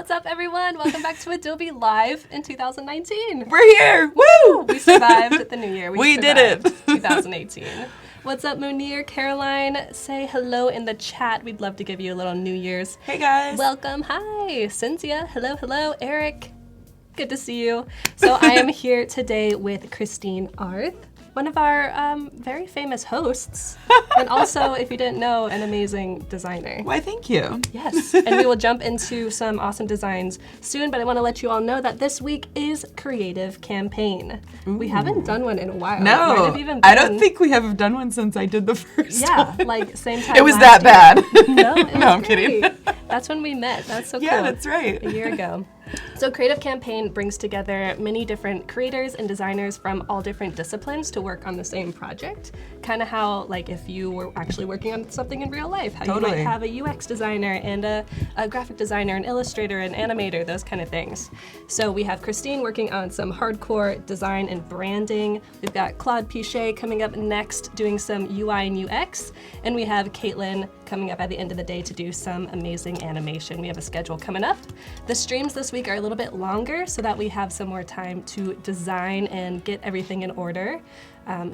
What's up, everyone? Welcome back to Adobe Live in 2019. We're here! Woo! We survived the new year. We did it. 2018. What's up, Munir, Caroline? Say hello in the chat. We'd love to give you a little New Year's. Hey, guys. Welcome. Hi. Cynthia. Hello, hello. Eric. Good to see you. So I am here today with Kristine Arth, one of our very famous hosts, and also, if you didn't know, an amazing designer. Why, thank you. Yes, and we will jump into some awesome designs soon, but I want to let you all know that this week is Creative Campaign. Ooh. We haven't done one in a while. No, it might have even been, I don't think we have done one since I did the first one. Yeah, like same time It was last that year. bad. No, it was No, I'm great. kidding. That's when we met. That's so cool. Yeah, that's right. A year ago. So Creative Campaign brings together many different creators and designers from all different disciplines to work on the same project. Kind of how, like, if you were actually working on something in real life, how Totally. you might have a UX designer and a graphic designer, an illustrator, an animator, those kind of things. So we have Kristine working on some hardcore design and branding. We've got Claude Pichet coming up next doing some UI and UX. And we have Caitlin coming up at the end of the day to do some amazing animation. We have a schedule coming up. The streams this week are a little bit longer so that we have some more time to design and get everything in order.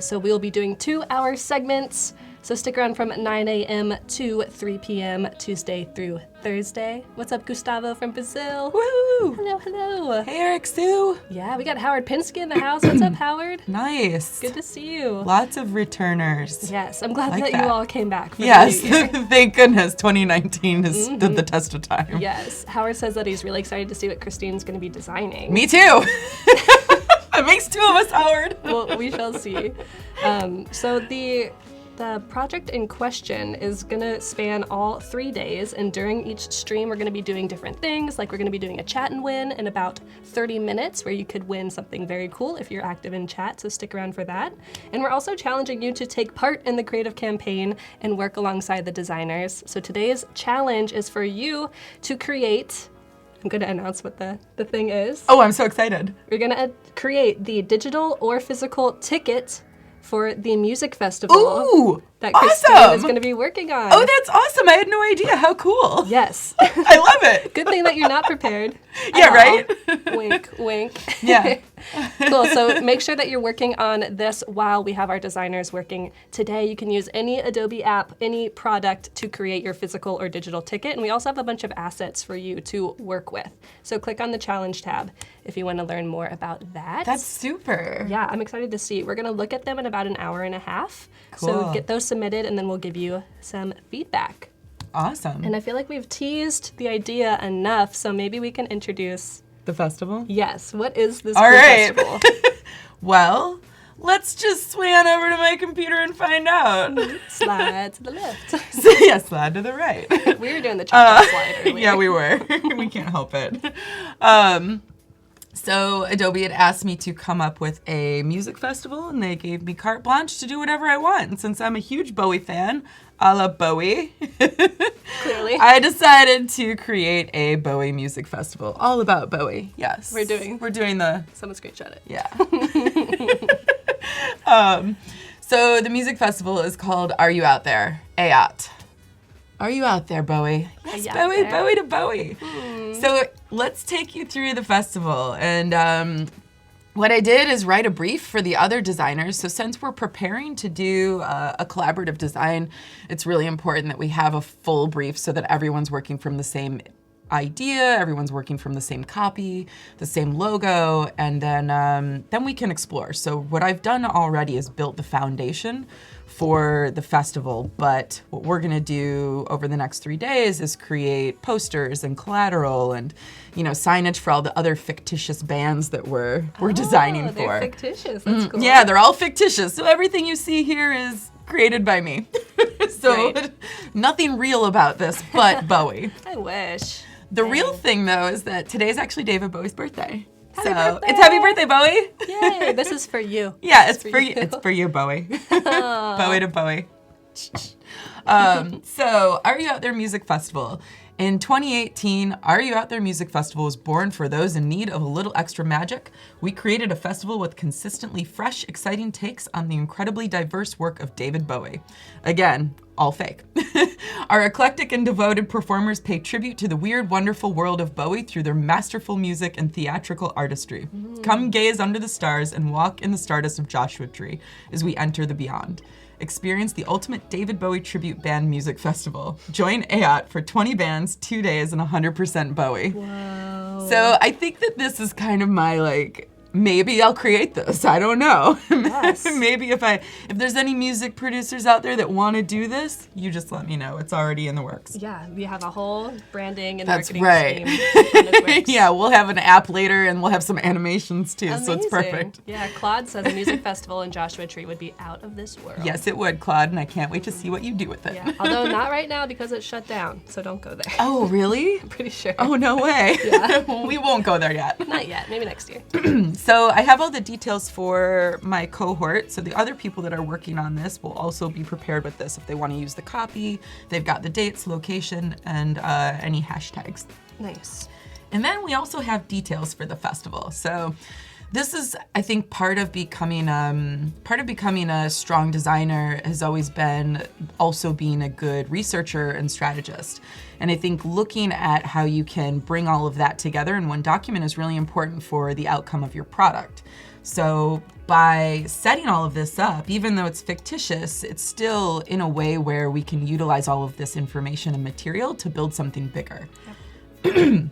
So we'll be doing 2-hour segments. So stick around from 9 a.m. to 3 p.m. Tuesday through Thursday. What's up, Gustavo from Brazil? Woo! Hello, hello. Hey, Eric, Sue. Yeah, we got Howard Pinsky in the house. What's up, Howard? Nice. Good to see you. Lots of returners. Yes, I'm glad Like that you that. all came back for Yes, the new year. thank goodness 2019 has stood the test of time. Yes, Howard says that he's really excited to see what Kristine's going to be designing. Me too. It makes two of us, Howard. Well, we shall see. So the project in question is going to span all 3 days, and during each stream we're going to be doing different things. Like, we're going to be doing a chat and win in about 30 minutes where you could win something very cool if you're active in chat, so stick around for that. And we're also challenging you to take part in the creative campaign and work alongside the designers. So today's challenge is for you to create, I'm going to announce what the thing is. Oh, I'm so excited. We're going to create the digital or physical ticket for the music festival Ooh, that Kristine awesome. is going to be working on. Oh, that's awesome. I had no idea. How cool. Yes. I love it. Good thing that you're not prepared. Yeah, at all. right? Wink, wink. Yeah. Cool, so make sure that you're working on this while we have our designers working today. You can use any Adobe app, any product to create your physical or digital ticket. And we also have a bunch of assets for you to work with. So click on the challenge tab if you want to learn more about that. That's super. Yeah, I'm excited to see. We're going to look at them in about an hour and a half. Cool. So get those submitted and then we'll give you some feedback. Awesome. And I feel like we've teased the idea enough, so maybe we can introduce, The festival? yes, what is this All cool right. festival? Well, let's just swing on over to my computer and find out. Slide to the left. So, yeah, slide to the right. We were doing the chop slide earlier. Yeah, we were. We can't help it. So Adobe had asked me to come up with a music festival, and they gave me carte blanche to do whatever I want. And since I'm a huge Bowie fan, a la Bowie, Clearly. I decided to create a Bowie music festival, all about Bowie. Yes, We're doing the Someone screenshot it. yeah. So the music festival is called Are You Out There? AOT. Are you out there, Bowie? Yes, you out Bowie, there? Bowie to Bowie. So let's take you through the festival. And what I did is write a brief for the other designers. So since we're preparing to do a collaborative design, it's really important that we have a full brief so that everyone's working from the same idea, everyone's working from the same copy, the same logo, and then we can explore. So what I've done already is built the foundation for the festival, but what we're gonna do over the next 3 days is create posters and collateral and, you know, signage for all the other fictitious bands that we're designing for. They're fictitious, that's cool. Yeah, they're all fictitious. So everything you see here is created by me. So Great. nothing real about this, but Bowie. I wish. The real thing, though, is that today's actually David Bowie's birthday. Happy so birthday! It's happy birthday, Bowie. Yay, this is for you. Yeah, This it's is for you. It's for you, Bowie. Bowie to Bowie. So, Are You Out There Music Festival. In 2018, Are You Out There Music Festival was born for those in need of a little extra magic. We created a festival with consistently fresh, exciting takes on the incredibly diverse work of David Bowie. Again, all fake. Our eclectic and devoted performers pay tribute to the weird, wonderful world of Bowie through their masterful music and theatrical artistry. Come gaze under the stars and walk in the stardust of Joshua Tree as we enter the beyond. Experience the ultimate David Bowie tribute band music festival. Join AOT for 20 bands, 2 days, and 100% Bowie. Wow. So I think that this is kind of my, like, maybe I'll create this. I don't know. Yes. Maybe if there's any music producers out there that want to do this, you just let me know. It's already in the works. Yeah, we have a whole branding and That's marketing right. team in the works. Yeah, we'll have an app later and we'll have some animations too, Amazing. so it's perfect. Yeah, Claude says a music festival in Joshua Tree would be out of this world. Yes, it would, Claude, and I can't wait to see what you do with it. Yeah, although not right now because it's shut down, so don't go there. Oh, really? I'm pretty sure. Oh, no way. Yeah. Well, we won't go there yet. Not yet, maybe next year. So I have all the details for my cohort. So the other people that are working on this will also be prepared with this if they want to use the copy. They've got the dates, location, and any hashtags. Nice. And then we also have details for the festival. So this is, I think, part of becoming a strong designer has always been also being a good researcher and strategist. And I think looking at how you can bring all of that together in one document is really important for the outcome of your product. So by setting all of this up, even though it's fictitious, it's still in a way where we can utilize all of this information and material to build something bigger. Yep.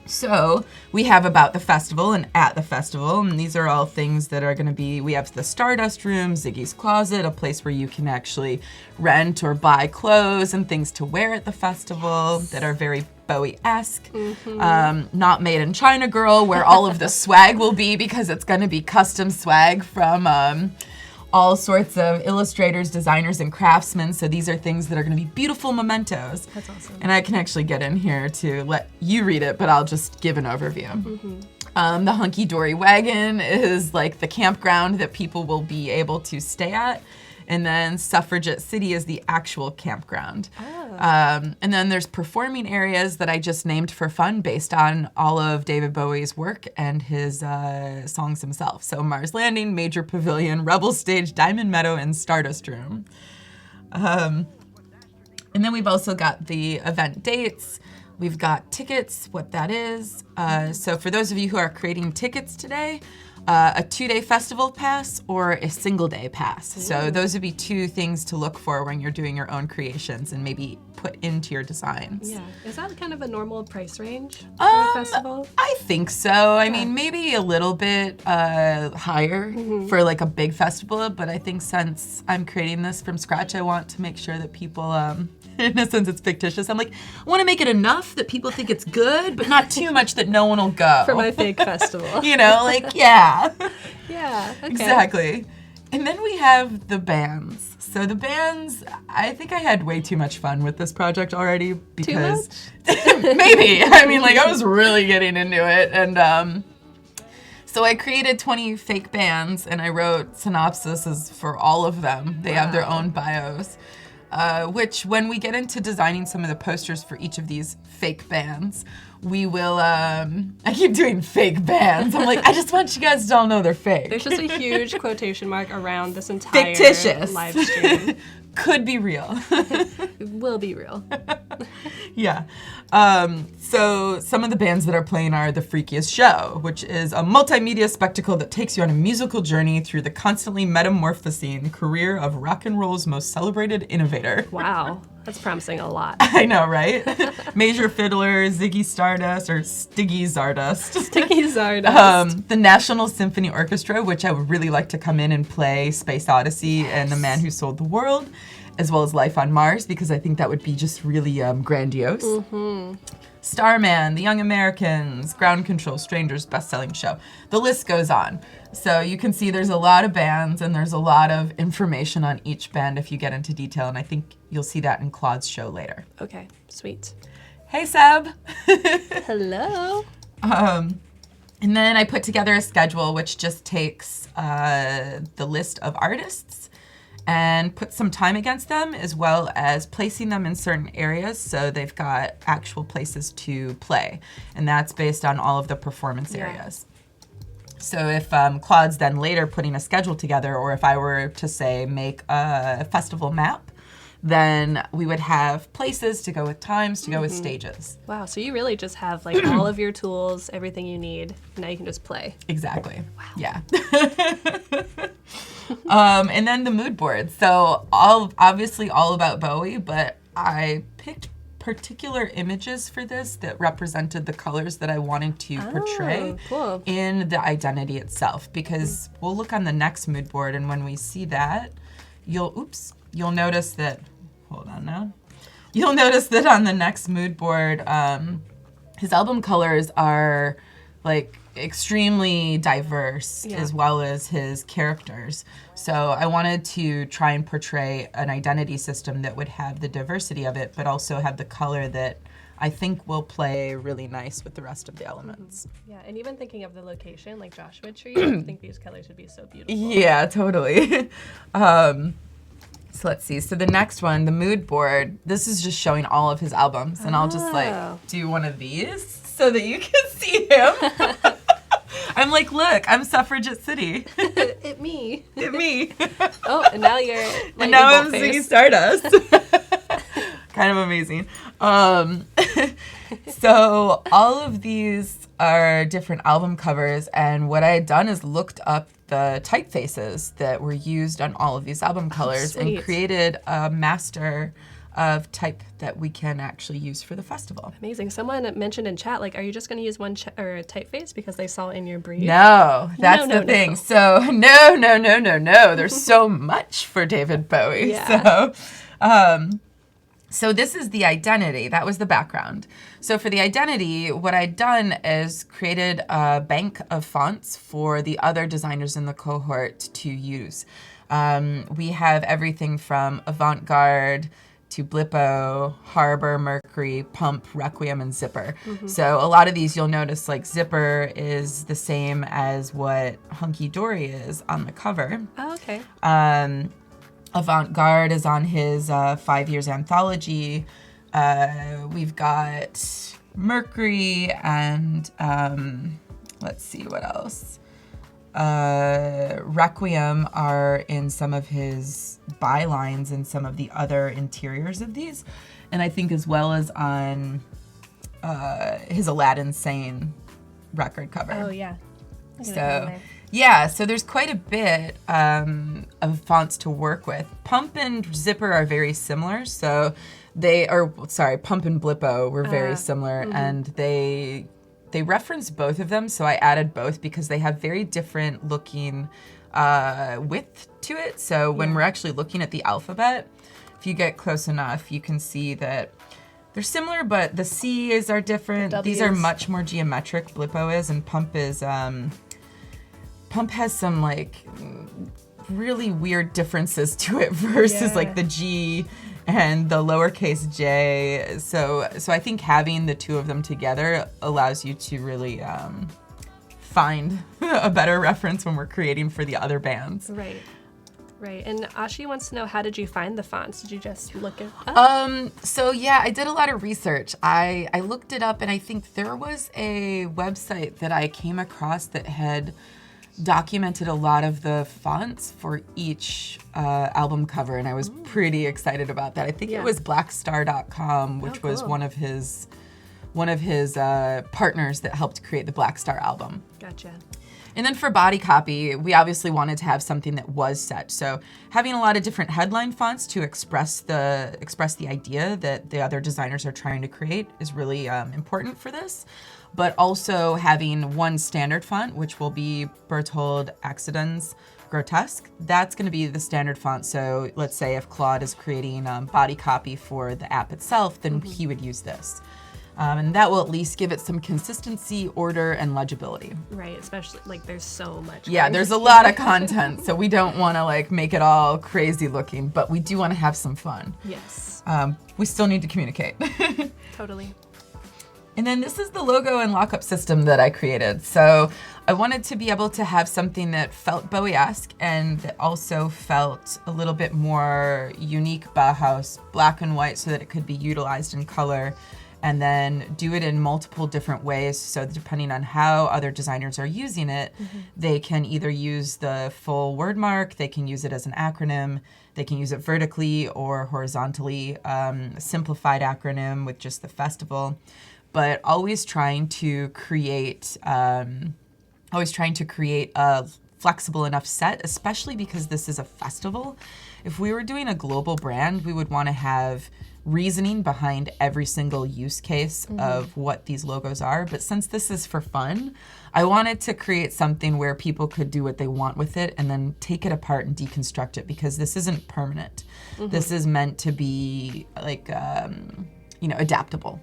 So we have about the festival and at the festival, and these are all things that are going to be, we have the Stardust Room, Ziggy's Closet, a place where you can actually rent or buy clothes and things to wear at the festival that are very Bowie-esque. Not Made in China Girl, where all of the swag will be because it's going to be custom swag from all sorts of illustrators, designers, and craftsmen. So these are things that are going to be beautiful mementos. That's awesome. And I can actually get in here to let you read it, but I'll just give an overview. The Hunky Dory Wagon is like the campground that people will be able to stay at. And then Suffragette City is the actual campground. And then there's performing areas that I just named for fun based on all of David Bowie's work and his songs himself. So Mars Landing, Major Pavilion, Rebel Stage, Diamond Meadow, and Stardust Room. And then we've also got the event dates. We've got tickets, what that is. So for those of you who are creating tickets today, a 2-day festival pass or a single-day pass. So those would be two things to look for when you're doing your own creations and maybe put into your designs. Yeah. Is that kind of a normal price range for a festival? I think so. I mean, maybe a little bit higher for like a big festival, but I think since I'm creating this from scratch, I want to make sure that people, in a sense it's fictitious, I'm like, I want to make it enough that people think it's good, but not too much that no one will go. For my fake festival. You know, like, yeah. Yeah, okay. Exactly. And then we have the bands. So the bands, I think I had way too much fun with this project already because maybe. I mean, like I was really getting into it. And so I created 20 fake bands and I wrote synopsises for all of them. They have their own bios. Which when we get into designing some of the posters for each of these fake bands, we will, I keep doing fake bands. I'm like, I just want you guys to all know they're fake. There's just a huge quotation mark around this entire fictitious live stream. Could be real. It will be real. Yeah. So some of the bands that are playing are The Freakiest Show, which is a multimedia spectacle that takes you on a musical journey through the constantly metamorphosing career of rock and roll's most celebrated innovator. Wow. That's promising a lot. I know, right? Major Fiddler, Ziggy Stardust, or Stiggy Stardust. Sticky Stardust. The National Symphony Orchestra, which I would really like to come in and play Space Odyssey and The Man Who Sold the World, as well as Life on Mars, because I think that would be just really grandiose. Starman, The Young Americans, Ground Control, Strangers, Best-Selling Show. The list goes on. So you can see there's a lot of bands and there's a lot of information on each band if you get into detail, and I think you'll see that in Claude's show later. Okay, sweet. Hey, Seb. Hello. And then I put together a schedule which just takes the list of artists and put some time against them, as well as placing them in certain areas so they've got actual places to play. And that's based on all of the performance areas. So if Claude's then later putting a schedule together, or if I were to say make a festival map, then we would have places to go with times, to go with stages. Wow, so you really just have like all of your tools, everything you need, and now you can just play. Exactly. Wow. Yeah. And then the mood board. So obviously all about Bowie, but I picked particular images for this that represented the colors that I wanted to portray cool. in the identity itself, because we'll look on the next mood board, and when we see that, you'll notice that, hold on now, you'll notice that on the next mood board, his album colors are like extremely diverse, as well as his characters. So I wanted to try and portray an identity system that would have the diversity of it, but also have the color that I think will play really nice with the rest of the elements. Yeah, and even thinking of the location, like Joshua Tree, I think these colors would be so beautiful. Yeah, totally. So let's see. So the next one, the mood board, this is just showing all of his albums, and I'll just like do one of these so that you can see him. I'm like, look, I'm Suffragette City. It me. It me. Oh, and now you're and now I'm singing Stardust. Kind of amazing. So all of these are different album covers, and what I had done is looked up the typefaces that were used on all of these album colors and created a master of type that we can actually use for the festival. Amazing. Someone mentioned in chat, like, are you just going to use one or typeface because they saw in your brief? No, that's the thing. So no. There's so much for David Bowie. Yeah. So this is the identity. That was the background. So for the identity, what I'd done is created a bank of fonts for the other designers in the cohort to use. We have everything from Avant-Garde to Blippo, Harbor, Mercury, Pump, Requiem, and Zipper. So a lot of these you'll notice, like Zipper is the same as what Hunky Dory is on the cover. Oh, okay. Avant-Garde is on his 5 years anthology. We've got Mercury and let's see what else. Requiem are in some of his bylines and some of the other interiors of these, and I think as well as on his Aladdin Sane record cover. Oh yeah. So yeah, so there's quite a bit of fonts to work with. Pump and Zipper are very similar, so Pump and Blippo were very similar, and they reference both of them, so I added both because they have very different looking width to it. So when we're actually looking at the alphabet, if you get close enough, you can see that they're similar, but the C's are different. These are much more geometric, Blippo is, and Pump is, Pump has some like really weird differences to it versus like the G and the lowercase j. So I think having the two of them together allows you to really find a better reference when we're creating for the other bands. Right. And Ashi wants to know, how did you find the fonts? Did you just look it up? So yeah, I did a lot of research. I looked it up, and I think there was a website that I came across that had documented a lot of the fonts for each album cover, and I was pretty excited about that. I think it was blackstar.com, which was one of his partners that helped create the Black Star album. Gotcha. And then for body copy, we obviously wanted to have something that was set. So having a lot of different headline fonts to express the idea that the other designers are trying to create is really important for this. But also having one standard font, which will be Berthold Accidens Grotesque. That's going to be the standard font. So let's say if Claude is creating body copy for the app itself, then he would use this. And that will at least give it some consistency, order, and legibility. Right, especially, like, there's so much. Yeah, there's a lot of content, so we don't want to, like, make it all crazy looking, but we do want to have some fun. Yes. We still need to communicate. Totally. And then this is the logo and lockup system that I created. So I wanted to be able to have something that felt Bowie-esque and that also felt a little bit more unique Bauhaus, black and white, so that it could be utilized in color. and then do it in multiple different ways. So depending on how other designers are using it, they can either use the full word mark, they can use it as an acronym, they can use it vertically or horizontally, simplified acronym with just the festival, but always trying to create a flexible enough set, especially because this is a festival. If we were doing a global brand, we would want to have reasoning behind every single use case of what these logos are. But since this is for fun, I wanted to create something where people could do what they want with it and then take it apart and deconstruct it, because this isn't permanent. This is meant to be like, adaptable.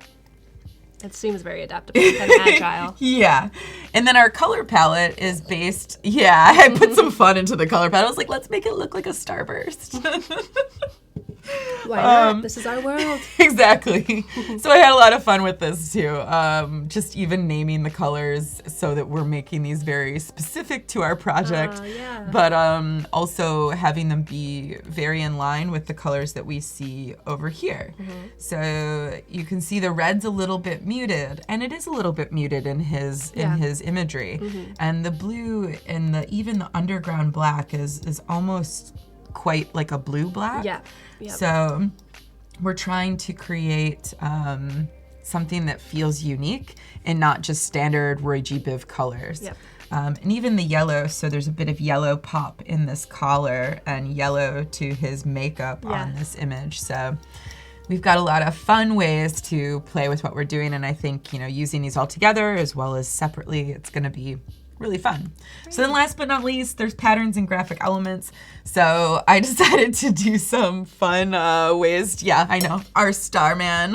It seems very adaptable and agile. Yeah. And then our color palette is based, I put some fun into the color palette. I was like, let's make it look like a starburst. Why not? This is our world. Exactly. So I had a lot of fun with this too. Just even naming the colors so that we're making these very specific to our project. But also having them be very in line with the colors that we see over here. So you can see the red's a little bit muted, and it is a little bit muted in his imagery. And the blue and even the underground black is almost quite like a blue black. So we're trying to create something that feels unique and not just standard Roy G. Biv colors. And even the yellow, so there's a bit of yellow pop in this collar and yellow to his makeup on this image. So we've got a lot of fun ways to play with what we're doing, and I think, using these all together as well as separately, it's going to be really fun. So then last but not least, there's patterns and graphic elements. So I decided to do some fun ways. Yeah, I know. Our Starman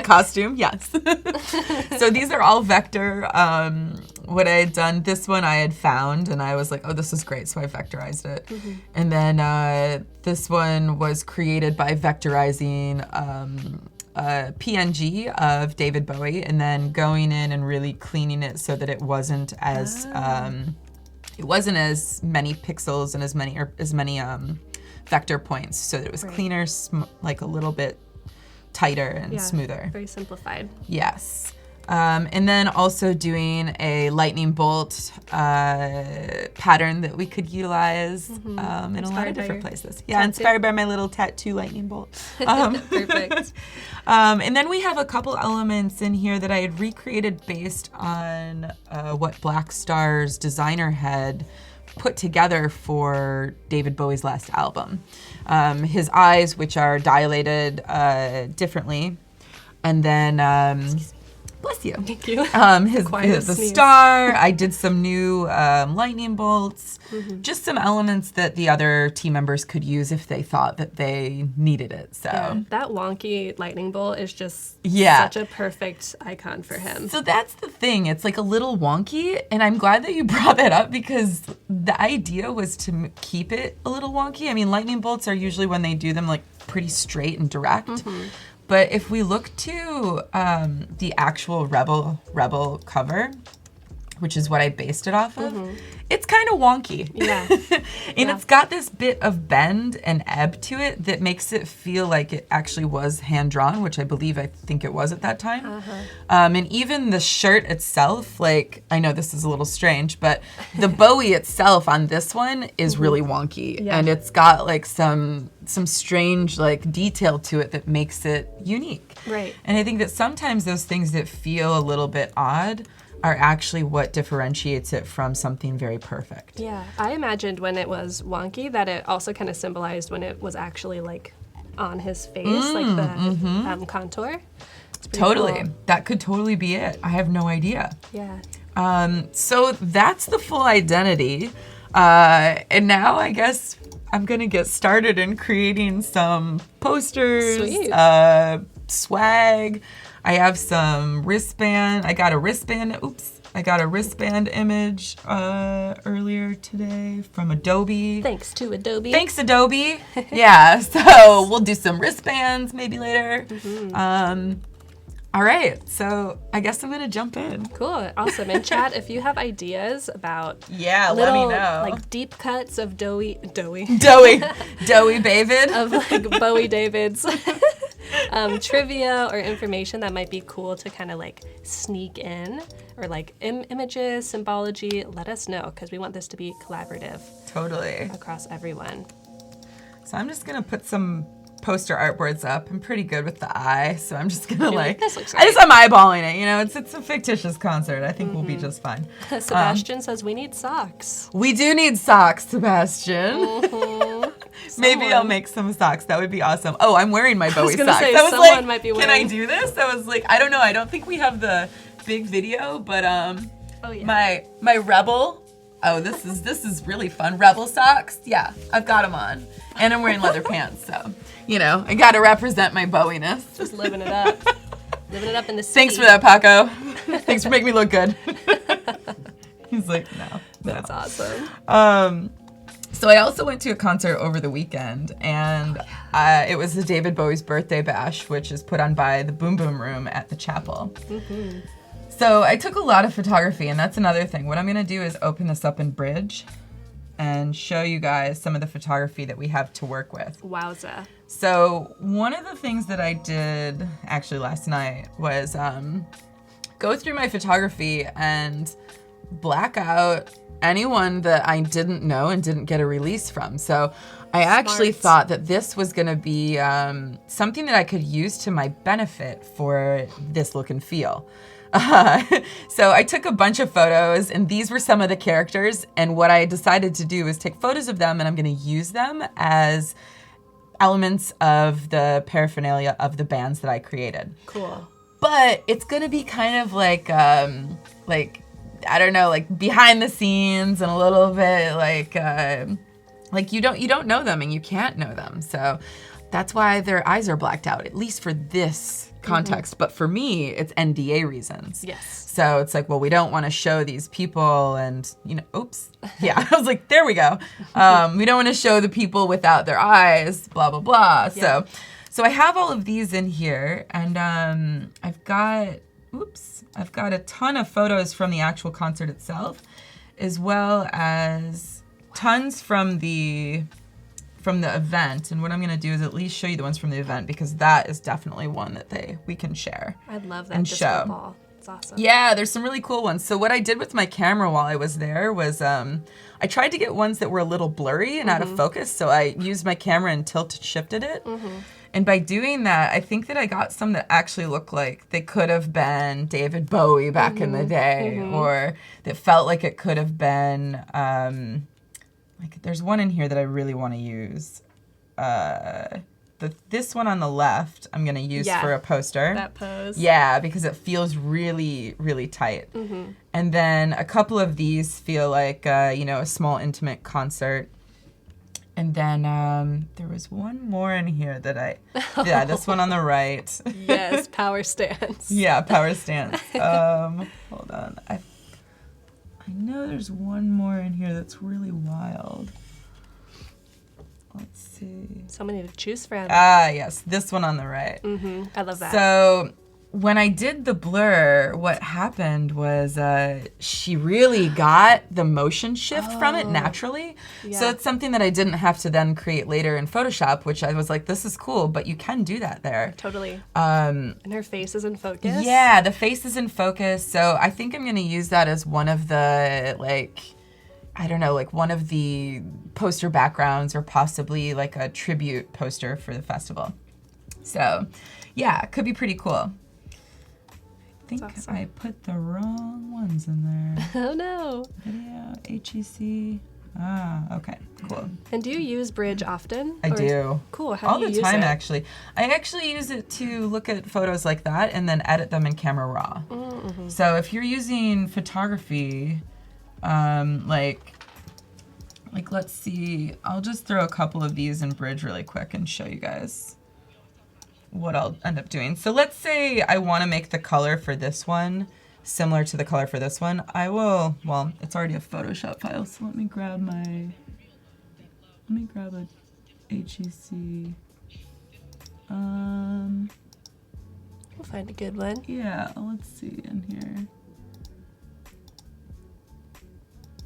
costume, yes. So these are all vector. What I had done, this one I had found, and I was like, oh, this is great, so I vectorized it. And then this one was created by vectorizing a PNG of David Bowie and then going in and really cleaning it so that it wasn't as many pixels and as many vector points, so that it was cleaner, like a little bit tighter and smoother. Very simplified. Yes. And then also doing a lightning bolt pattern that we could utilize in a lot of different places. Yeah, inspired by my little tattoo lightning bolt. Perfect. And then we have a couple elements in here that I had recreated based on what Black Star's designer had put together for David Bowie's last album. His eyes, which are dilated differently, and then bless you. Thank you. The star. I did some new lightning bolts. Just some elements that the other team members could use if they thought that they needed it. So that wonky lightning bolt is just such a perfect icon for him. So that's the thing. It's like a little wonky, and I'm glad that you brought that up, because the idea was to keep it a little wonky. I mean, lightning bolts are usually, when they do them, like pretty straight and direct. But if we look to the actual Rebel cover, which is what I based it off of, it's kind of wonky. And it's got this bit of bend and ebb to it that makes it feel like it actually was hand-drawn, which I think it was at that time. And even the shirt itself, like, I know this is a little strange, but the Bowie itself on this one is really wonky. And it's got like some strange like detail to it that makes it unique. Right. And I think that sometimes those things that feel a little bit odd are actually what differentiates it from something very perfect. Yeah, I imagined when it was wonky that it also kind of symbolized when it was actually like on his face, like the contour. Totally. Cool. That could totally be it. I have no idea. Yeah. So that's the full identity. And now I guess I'm going to get started in creating some posters, Sweet. Swag. I have some wristband. I got a wristband image earlier today from Adobe. Thanks to Adobe. Thanks, Adobe. Yeah, so we'll do some wristbands maybe later. All right, so I guess I'm gonna jump in. Cool, awesome. And chat, if you have ideas about let me know. Like deep cuts of David David of like Bowie Davids. trivia or information that might be cool to kind of like sneak in, or like images, symbology, let us know, because we want this to be collaborative. Totally. Across everyone. So I'm just gonna put some poster artboards up. I'm pretty good with the eye, so I'm just gonna This looks I just am eyeballing it. You know, it's a fictitious concert. I think we'll be just fine. Sebastian says we need socks. We do need socks, Sebastian. Maybe I'll make some socks. That would be awesome. Oh, I'm wearing my Bowie socks. Say, I was someone like, might be can I wearing... do this? I was like, I don't know. I don't think we have the big video, but oh, yeah. my Rebel. Oh, this is really fun. Rebel socks. Yeah, I've got them on, and I'm wearing leather pants. So, you know, I got to represent my Bowie-ness. Just living it up. Living it up in the city. Thanks for that, Paco. Thanks for making me look good. He's like, no. That's awesome. So I also went to a concert over the weekend, and it was the David Bowie's birthday bash, which is put on by the Boom Boom Room at the chapel. Mm-hmm. So I took a lot of photography, and that's another thing. What I'm going to do is open this up in Bridge and show you guys some of the photography that we have to work with. Wowza. So one of the things that I did actually last night was go through my photography and black out anyone that I didn't know and didn't get a release from. So I actually thought that this was going to be something that I could use to my benefit for this look and feel. So I took a bunch of photos, and these were some of the characters, and what I decided to do is take photos of them, and I'm going to use them as elements of the paraphernalia of the bands that I created. Cool. But it's going to be kind of like I don't know, like behind the scenes, and a little bit like you don't know them and you can't know them. So that's why their eyes are blacked out, at least for this context. But for me, it's NDA reasons. Yes. So it's like, well, we don't want to show these people, and you know, oops. Yeah, I was like, there we go. We don't want to show the people without their eyes, blah, blah, blah. Yeah. So I have all of these in here, and I've got a ton of photos from the actual concert itself, as well as tons from the event. And what I'm going to do is at least show you the ones from the event, because that is definitely one that we can share. I love that and disco show. ball. It's awesome. Yeah, there's some really cool ones. So what I did with my camera while I was there was I tried to get ones that were a little blurry and out of focus. So I used my camera and shifted it. And by doing that, I think that I got some that actually looked like they could have been David Bowie back in the day, or that felt like it could have been, like there's one in here that I really want to use. This one on the left, I'm going to use for a poster. That pose. Yeah, because it feels really, really tight. And then a couple of these feel like, a small intimate concert. And then there was one more in here that this one on the right. Yes, power stance. Yeah, power stance. Hold on. I know there's one more in here that's really wild. Let's see. So many to choose from. Yes, this one on the right. I love that. So when I did the blur, what happened was she really got the motion shift from it naturally. Yeah. So it's something that I didn't have to then create later in Photoshop, which I was like, this is cool, but you can do that there. Totally. And her face is in focus. Yeah, the face is in focus. So I think I'm going to use that as one of the, one of the poster backgrounds, or possibly like a tribute poster for the festival. So yeah, it could be pretty cool. I think awesome. I put the wrong ones in there. Oh no. Video, HEC. Okay, cool. And do you use Bridge often? I do. Cool. How All do you the use time, it? actually. I actually use it to look at photos like that and then edit them in Camera Raw. So if you're using photography, let's see, I'll just throw a couple of these in Bridge really quick and show you guys what I'll end up doing. So let's say I want to make the color for this one similar to the color for this one. Well, it's already a Photoshop file, so let me grab a HEC. We'll find a good one. Yeah, let's see in here.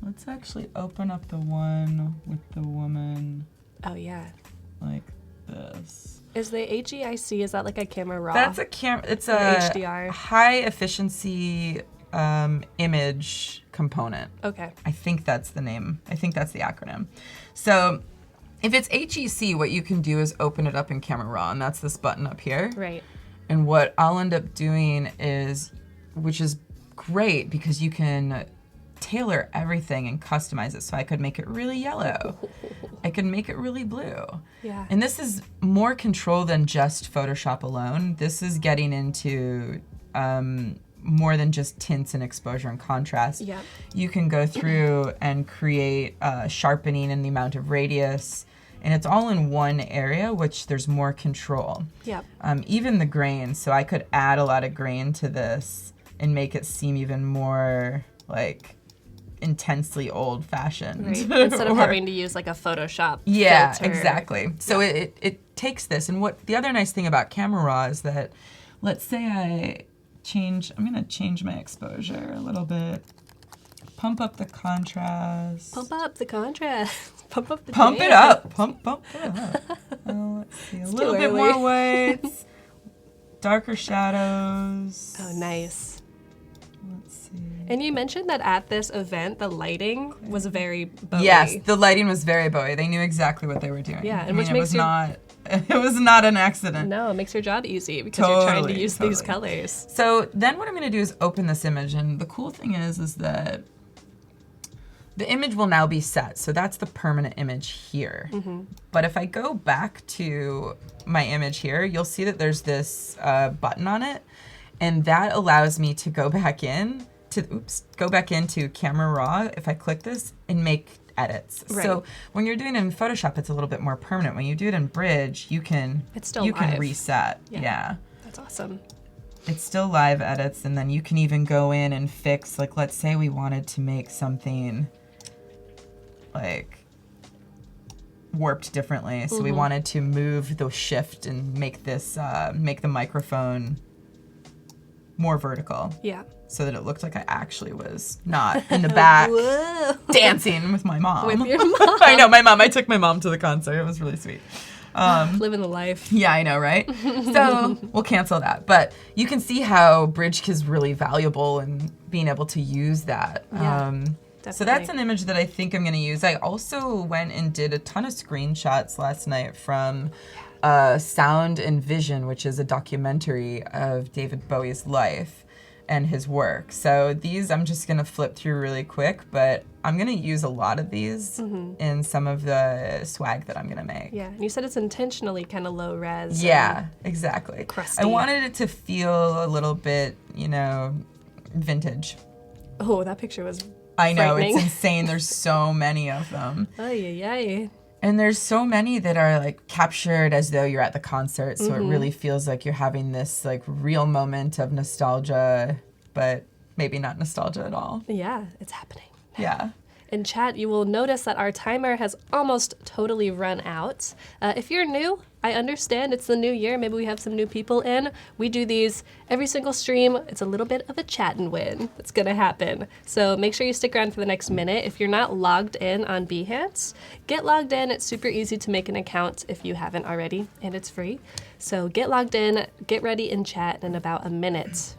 Let's actually open up the one with the woman Oh yeah. like this. Is the HEIC, is that like a camera raw? That's a it's a HDR. high efficiency image component. Okay. I think that's the name. I think that's the acronym. So if it's HEC, what you can do is open it up in Camera Raw, and that's this button up here. Right. And what I'll end up doing is, which is great because you can tailor everything and customize it. So I could make it really yellow. I could make it really blue. Yeah. And this is more control than just Photoshop alone. This is getting into more than just tints and exposure and contrast. Yeah. You can go through and create sharpening in the amount of radius, and it's all in one area, which there's more control. Yeah. Even the grain, so I could add a lot of grain to this and make it seem even more like intensely old-fashioned. Right. Instead of having to use like a Photoshop yeah, filter. exactly. So it takes this, and what the other nice thing about Camera Raw is that, let's say I'm gonna change my exposure a little bit, pump up the contrast. Pump up the contrast. Pump up the Pump it jam. up. Pump it up. Let's see, a little bit early. more whites, darker shadows. Oh, nice. Let's see. And you mentioned that at this event, the lighting was very Bowie. Yes, the lighting was very Bowie. They knew exactly what they were doing. Yeah, and I mean, which it makes was your- not. It was not an accident. No, it makes your job easy because you're trying to Totally, use these totally. colors. So then what I'm going to do is open this image, and the cool thing is that the image will now be set. So that's the permanent image here. Mm-hmm. But if I go back to my image here, you'll see that there's this button on it, and that allows me to go back into Camera Raw if I click this and make edits. Right. So when you're doing it in Photoshop, it's a little bit more permanent. When you do it in Bridge, you can It's still can live. reset. Yeah. Yeah. That's awesome. It's still live edits, and then you can even go in and fix, like, let's say we wanted to make something like warped differently. So we wanted to move the shift and make this make the microphone more vertical, Yeah. so that it looked like I actually was not in the back Whoa. dancing with my mom. With your mom. I know, my mom. I took my mom to the concert. It was really sweet. Living the life. Yeah, I know, right? So we'll cancel that. But you can see how Bridge is really valuable in being able to use that. Yeah, So that's definitely. an image that I think I'm going to use. I also went and did a ton of screenshots last night from Sound and Vision, which is a documentary of David Bowie's life and his work. So these I'm just going to flip through really quick, but I'm going to use a lot of these in some of the swag that I'm going to make. Yeah. And you said it's intentionally kind of low res. Yeah, exactly. crusty. I wanted it to feel a little bit, vintage. Oh, that picture was I know, frightening. it's insane. There's so many of them. Ay, ay, ay. And there's so many that are like captured as though you're at the concert. So it really feels like you're having this like real moment of nostalgia, but maybe not nostalgia at all. Yeah, it's happening. Yeah. In chat, you will notice that our timer has almost totally run out. If you're new, I understand it's the new year. Maybe we have some new people in. We do these every single stream. It's a little bit of a chat and win that's going to happen. So make sure you stick around for the next minute. If you're not logged in on Behance, get logged in. It's super easy to make an account if you haven't already, and it's free. So get logged in, get ready in chat, and in about a minute,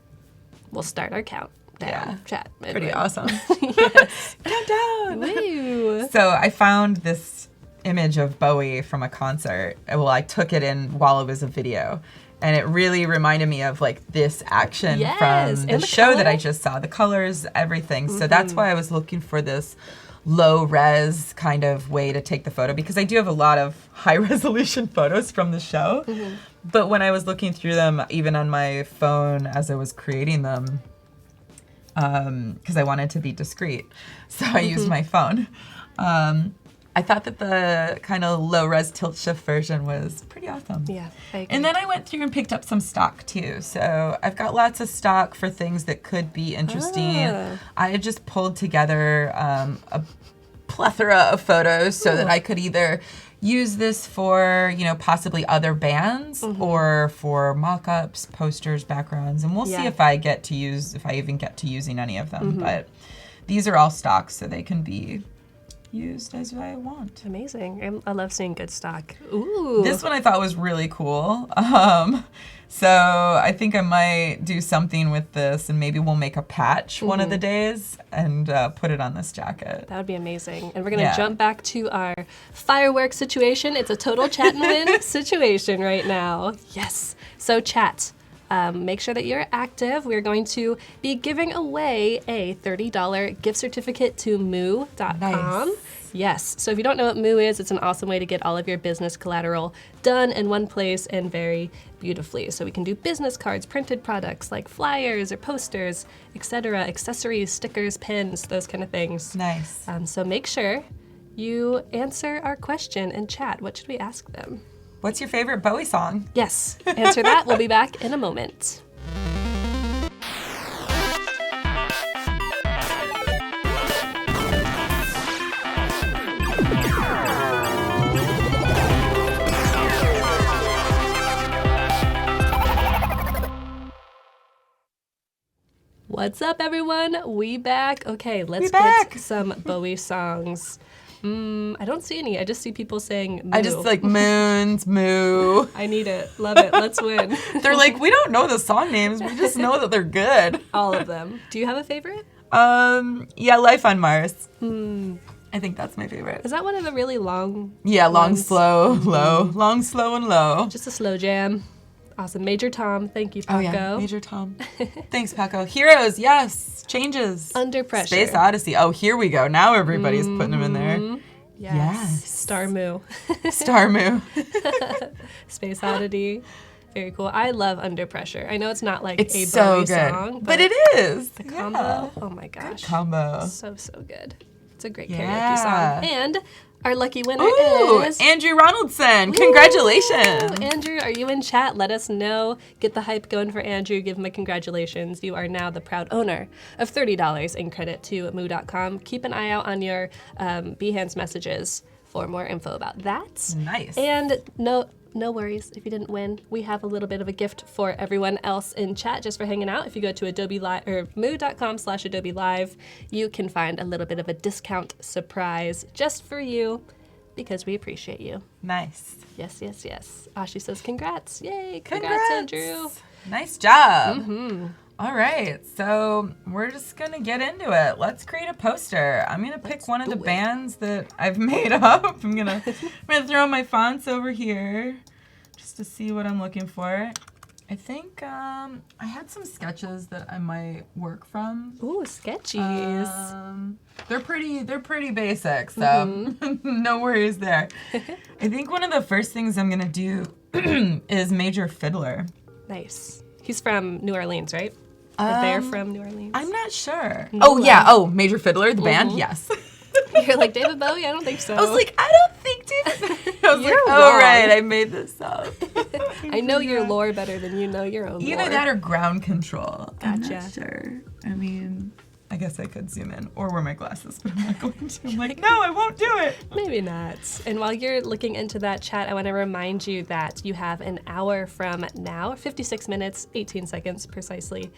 we'll start our countdown. Yeah. Chat. Pretty awesome. Yes. Countdown. Woo. So I found this image of Bowie from a concert. Well, I took it in while it was a video. And it really reminded me of like this action Yes, from and the the show that I color. just saw. The colors, everything. So that's why I was looking for this low res kind of way to take the photo, because I do have a lot of high resolution photos from the show. But when I was looking through them, even on my phone as I was creating them, because I wanted to be discreet, so I used my phone. I thought that the kind of low-res tilt-shift version was pretty awesome. Yeah, I agree. And then I went through and picked up some stock too. So I've got lots of stock for things that could be interesting. Ah. I had just pulled together a plethora of photos so that I could either use this for, possibly other bands or for mock-ups, posters, backgrounds, and we'll see Yeah. if I even get to using any of them. But these are all stock, so they can be, used as I want. Amazing. I love seeing good stock. Ooh. This one I thought was really cool. So I think I might do something with this, and maybe we'll make a patch one of the days and put it on this jacket. That would be amazing. And we're going to jump back to our fireworks situation. It's a total chat and win situation right now. Yes. So chat. Make sure that you're active. We're going to be giving away a $30 gift certificate to moo.com. Nice. Yes. So if you don't know what Moo is, it's an awesome way to get all of your business collateral done in one place and very beautifully. So we can do business cards, printed products like flyers or posters, etc., accessories, stickers, pins, those kind of things. Nice. So make sure you answer our question in chat. What should we ask them? What's your favorite Bowie song? Yes, answer that. We'll be back in a moment. What's up, everyone? We back. Okay, let's get some Bowie songs. I don't see any. I just see people saying moo. I just like moons, moo. I need it. Love it. Let's win. They're like, we don't know the song names. We just know that they're good. All of them. Do you have a favorite? Yeah, Life on Mars. I think that's my favorite. Is that one of the really long Yeah, long, ones? slow, low. Long, slow, and low. Just a slow jam. Awesome. Major Tom. Thank you, Paco. Oh, yeah. Major Tom. Thanks, Paco. Heroes, yes. Changes. Under Pressure. Space Odyssey. Oh, here we go. Now everybody's putting them in there. Yes. Star Moo. Star Moo. Space Oddity. Very cool. I love Under Pressure. I know it's not like It's a so Bowie good. song, But it is. the combo. Yeah. Oh my gosh. Good combo. So good. It's a great karaoke Yeah. song. And our lucky winner Ooh, is Andrew Ronaldson. Congratulations. Andrew, are you in chat? Let us know. Get the hype going for Andrew. Give him a congratulations. You are now the proud owner of $30 in credit to moo.com. Keep an eye out on your Behance messages for more info about that. Nice. And no worries if you didn't win. We have a little bit of a gift for everyone else in chat just for hanging out. If you go to Adobe Live or moo.com/Adobe Live, you can find a little bit of a discount surprise just for you because we appreciate you. Nice. Yes. Ashi says congrats. Yay, congrats. Andrew. Nice job. All right, so we're just gonna get into it. Let's create a poster. I'm gonna pick one of the bands that I've made up. I'm gonna throw my fonts over here just to see what I'm looking for. I think I had some sketches that I might work from. Ooh, sketchies. They're pretty basic, so no worries there. I think one of the first things I'm gonna do is Major Fiddler. Nice. He's from New Orleans, right? Or they're from New Orleans? I'm not sure. No Major Fiddler, the band, yes. You're like, David Bowie? I don't think so. I was like, I don't think David. I was You're like, oh wrong. right, I made this up. I know your lore better than you know your own Either lore. that or Ground Control. I'm Gotcha. not sure. I mean, I guess I could zoom in or wear my glasses, but I'm not going to. I'm like, no, I won't do it. Maybe not. And while you're looking into that chat, I want to remind you that you have an hour from now, 56 minutes, 18 seconds precisely,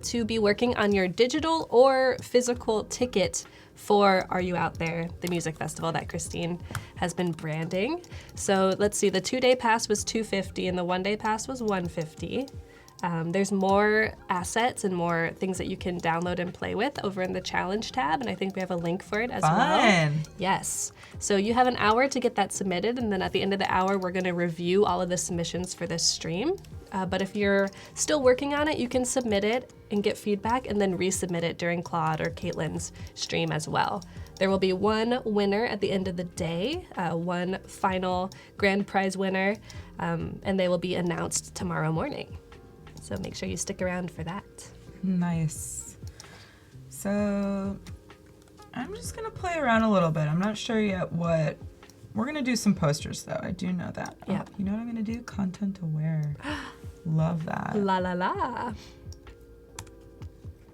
to be working on your digital or physical ticket for Are You Out There, the music festival that Kristine has been branding. So let's see, the 2-day pass was $250 and the 1-day pass was $150. There's more assets and more things that you can download and play with over in the challenge tab, and I think we have a link for it as well. Yes. So you have an hour to get that submitted, and then at the end of the hour, we're going to review all of the submissions for this stream. But if you're still working on it, you can submit it and get feedback and then resubmit it during Claude or Caitlin's stream as well. There will be one winner at the end of the day, one final grand prize winner, and they will be announced tomorrow morning. So make sure you stick around for that. Nice. So I'm just gonna play around a little bit. I'm not sure yet what. We're gonna do some posters though. I do know that. Yeah. Oh, you know what I'm gonna do? Content aware. Love that. La la la.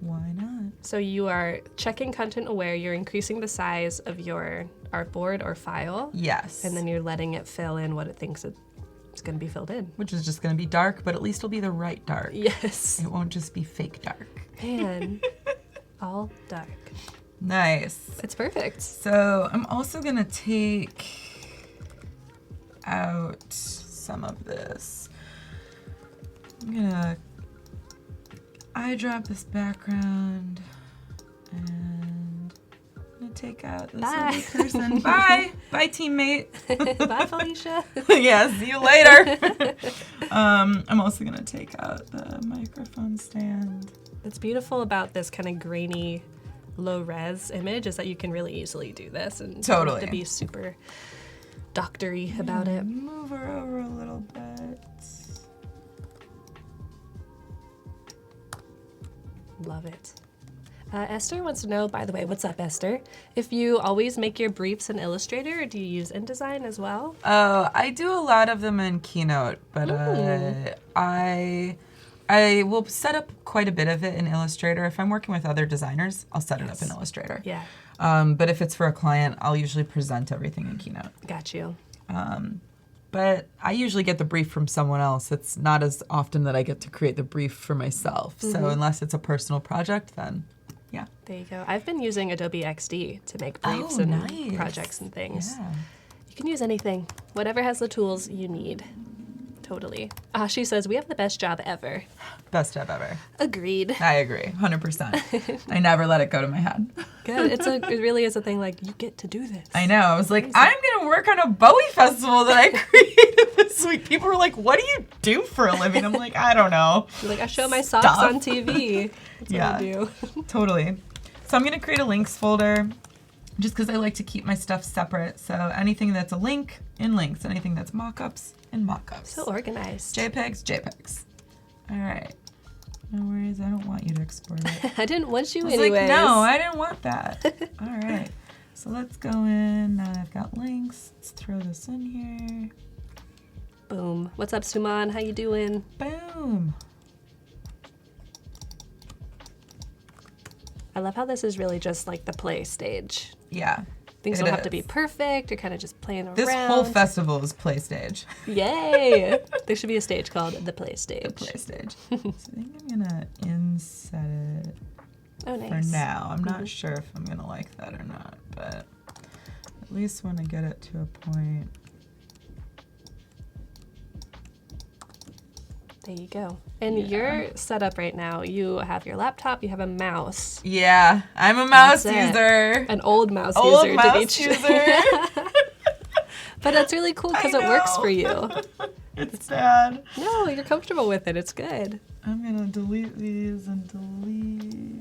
Why not? So you are checking content aware, you're increasing the size of your artboard or file. Yes. And then you're letting it fill in what it thinks it's gonna be filled in. Which is just gonna be dark, but at least it'll be the right dark. Yes. It won't just be fake dark. Man, all dark. Nice. It's perfect. So I'm also gonna take out some of this. I'm gonna eyedrop this background and I'm gonna take out this other person. Bye! Bye, teammate. Bye, Felicia. Yeah, see you later. I'm also gonna take out the microphone stand. What's beautiful about this kind of grainy, low-res image is that you can really easily do this and don't have to be super doctory about it. Move her over a little bit. Love it. Esther wants to know, by the way, what's up, Esther? If you always make your briefs in Illustrator, or do you use InDesign as well? Oh, I do a lot of them in Keynote, but I will set up quite a bit of it in Illustrator. If I'm working with other designers, I'll set it up in Illustrator. Yeah. But if it's for a client, I'll usually present everything in Keynote. Got you. But I usually get the brief from someone else. It's not as often that I get to create the brief for myself. So unless it's a personal project, then yeah. There you go. I've been using Adobe XD to make briefs and projects and things. Yeah. You can use anything. Whatever has the tools you need. Totally. She says, we have the best job ever. Best job ever. Agreed. I agree, 100%. I never let it go to my head. Good. It really is a thing, like, you get to do this. I know. I was like, I'm going to work on a Bowie festival that I created this week. People were like, what do you do for a living? I'm like, I don't know. You're like, I show my socks on TV. That's what I do. Totally. So I'm going to create a links folder just because I like to keep my stuff separate. So anything that's a link, in links. Anything that's mockups, in mockups. So organized. JPEGs. All right. No worries. I don't want you to export it. I didn't want you I was anyways. like, no, I didn't want that. All right. So let's go in. Now I've got links. Let's throw this in here. Boom. What's up, Suman? How you doing? Boom. I love how this is really just like the play stage. Yeah. Things don't have to be perfect. You're kind of just playing around. This whole festival is play stage. Yay! There should be a stage called the play stage. The play stage. So I think I'm gonna inset it Oh, nice. for now. I'm not sure if I'm gonna like that or not, but at least when I get it to a point. There you go. And you're set up right now. You have your laptop, you have a mouse. Yeah, I'm a mouse user. An old mouse Old user. mouse user. But that's really cool because it works for you. It's sad. No, you're comfortable with it. It's good. I'm gonna delete these and delete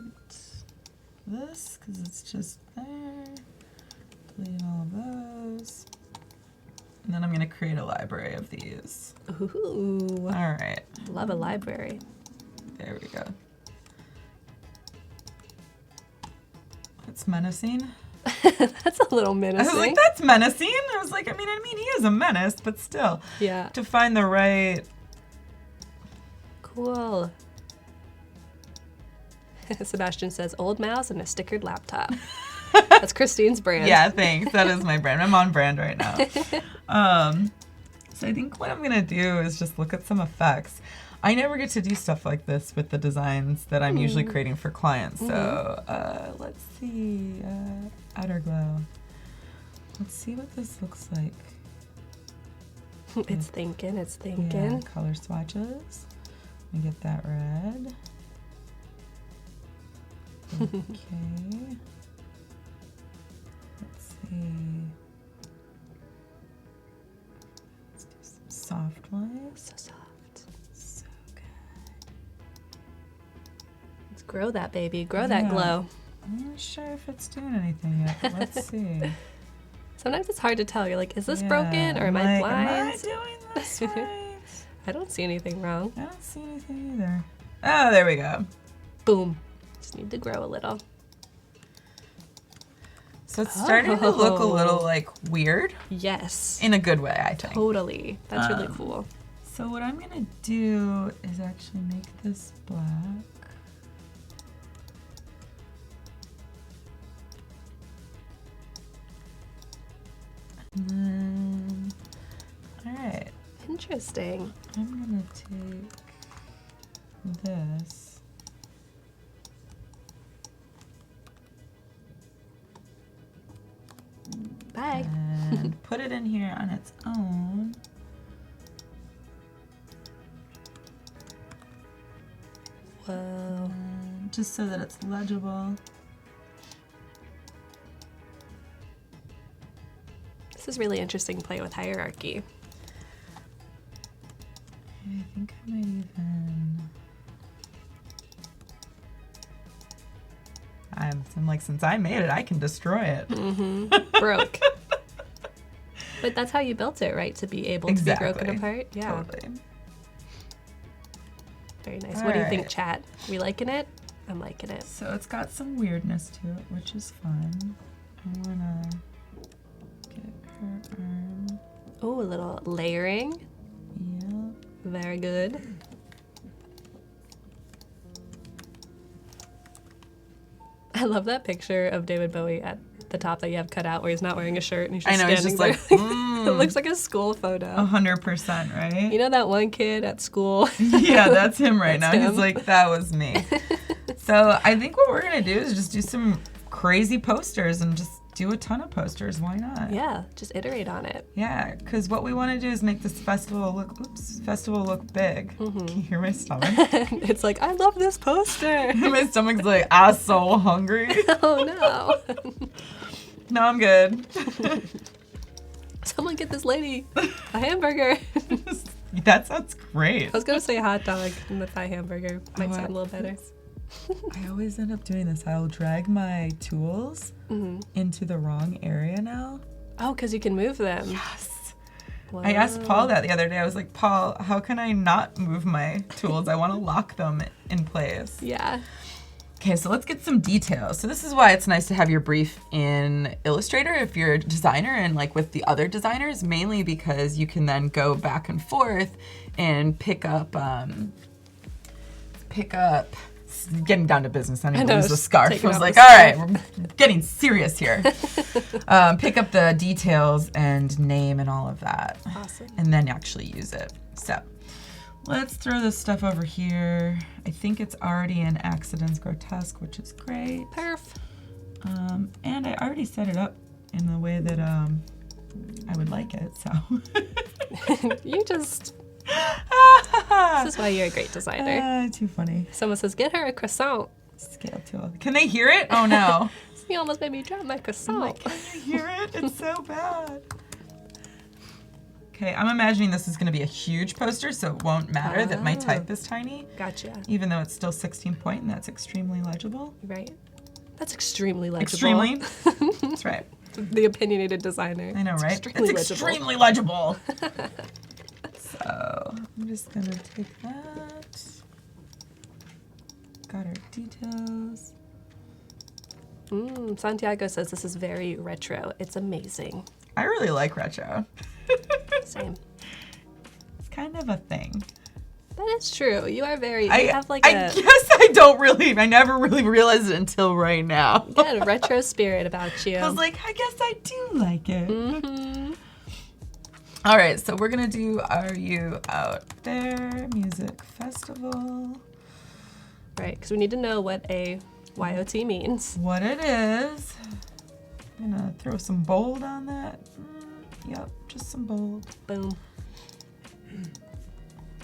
this because it's just there. Delete all of those. And then I'm gonna create a library of these. Ooh. All right. Love a library. There we go. That's menacing. That's a little menacing. I was like, that's menacing. I was like, I mean, he is a menace, but still. Yeah. To find the right. Cool. Sebastian says, old mouse and a stickered laptop. That's Kristine's brand. Yeah, thanks. That is my brand. I'm on brand right now. So I think what I'm going to do is just look at some effects. I never get to do stuff like this with the designs that I'm usually creating for clients. So let's see. Outer glow. Let's see what this looks like. It's thinking. Yeah, color swatches. Let me get that red. Okay. Let's see. Let's do some soft ones. So soft. So good. Let's grow that baby. Grow that glow. I'm not sure if it's doing anything yet, but let's see. Sometimes it's hard to tell. You're like, is this broken or am I blind? Am I doing this right? I don't see anything wrong. I don't see anything either. Oh, there we go. Boom. Just need to grow a little. So it's starting to look a little like weird. Yes. In a good way, I think. Totally. That's really cool. So what I'm gonna do is actually make this black. And then, all right. Interesting. I'm gonna take this. Bye. And put it in here on its own. Whoa. Just so that it's legible. This is really interesting play with hierarchy. I think I might even... I'm like, since I made it, I can destroy it. Broke. But that's how you built it, right? To be able to be broken apart? Yeah. Totally. Very nice. All What do you think, right. chat? We liking it? I'm liking it. So it's got some weirdness to it, which is fun. I wanna get her arm. Oh, a little layering. Yeah. Very good. I love that picture of David Bowie at the top that you have cut out where he's not wearing a shirt and he's just I know, standing he's just there. like, It looks like a school photo. 100%, right? You know that one kid at school? Yeah, that's him right That's now. him. He's like, that was me. So I think what we're gonna do is just do some crazy posters and just do a ton of posters. Why not? Yeah, just iterate on it. Yeah, because what we want to do is make this festival look big. Can you hear my stomach? It's like, I love this poster. My stomach's like, I'm so hungry. Oh no. No, I'm good. Someone get this lady a hamburger. That sounds great. I was gonna say hot dog and the thigh hamburger might sound a little better. I always end up doing this. I'll drag my tools into the wrong area now. Oh, because you can move them. Yes. Wow. I asked Paul that the other day. I was like, Paul, how can I not move my tools? I want to lock them in place. Yeah. Okay, so let's get some details. So this is why it's nice to have your brief in Illustrator if you're a designer and like with the other designers, mainly because you can then go back and forth and pick up, getting down to business. I didn't know, lose the scarf. I taking was off like, the all right, we're getting serious here. Pick up the details and name and all of that. Awesome. And then actually use it. So let's throw this stuff over here. I think it's already in Accidents Grotesque, which is great. Perf. And I already set it up in the way that I would like it, so. You just... This is why you're a great designer. Too funny. Someone says, get her a croissant. Scale tool. Can they hear it? Oh no. You almost made me drop my croissant. Like, can you hear it? It's so bad. Okay, I'm imagining this is going to be a huge poster, so it won't matter that my type is tiny. Gotcha. Even though it's still 16 point, and that's extremely legible. Right. That's extremely legible. Extremely. That's right. The opinionated designer. I know, It's right? extremely It's legible. extremely legible. So I'm just going to take that. Got our details. Santiago says this is very retro. It's amazing. I really like retro. Same. It's kind of a thing. That is true. You are very, you I have like guess I never really realized it until right now. you got a retro spirit about you. I was like, I guess I do like it. All right, so we're gonna do Are You Out There Music Festival. Right, because we need to know what a YOT means. What it is. I'm gonna throw some bold on that. Yep, just some bold. Boom.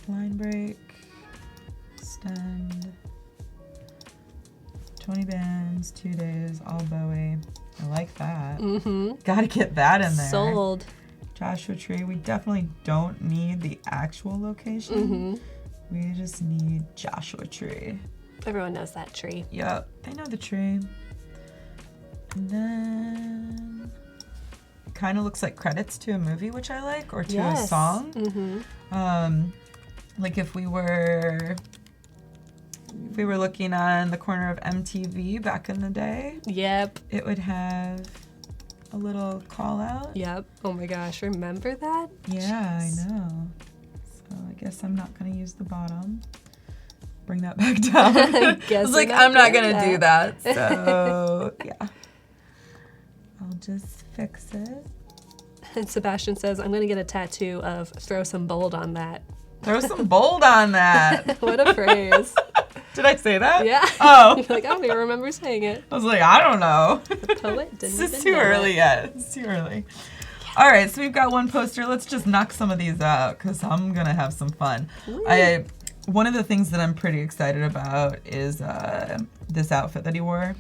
Line break, extend, 20 bands, 2 days, all Bowie. I like that. Gotta get that in there. Sold. Joshua Tree, we definitely don't need the actual location. We just need Joshua Tree. Everyone knows that tree. Yep, they know the tree. And then it kind of looks like credits to a movie, which I like, or to a song. Like if we were looking on the corner of MTV back in the day, Yep. it would have a little call out. Yep. Oh my gosh, remember that? Yeah, I know. So I guess I'm not gonna use the bottom. Bring that back down. I was like, I'm not gonna do that. So yeah. I'll just fix it. And Sebastian says, I'm gonna get a tattoo of throw some bold on that. Throw some bold on that. What a phrase. Did I say that? Yeah. Oh. You're like, I don't even remember saying it. I was like, I don't know. The poet didn't It's even too know early it. yet. It's too early. All right, so we've got one poster. Let's just knock some of these out because I'm going to have some fun. Woo. One of the things that I'm pretty excited about is this outfit that he wore.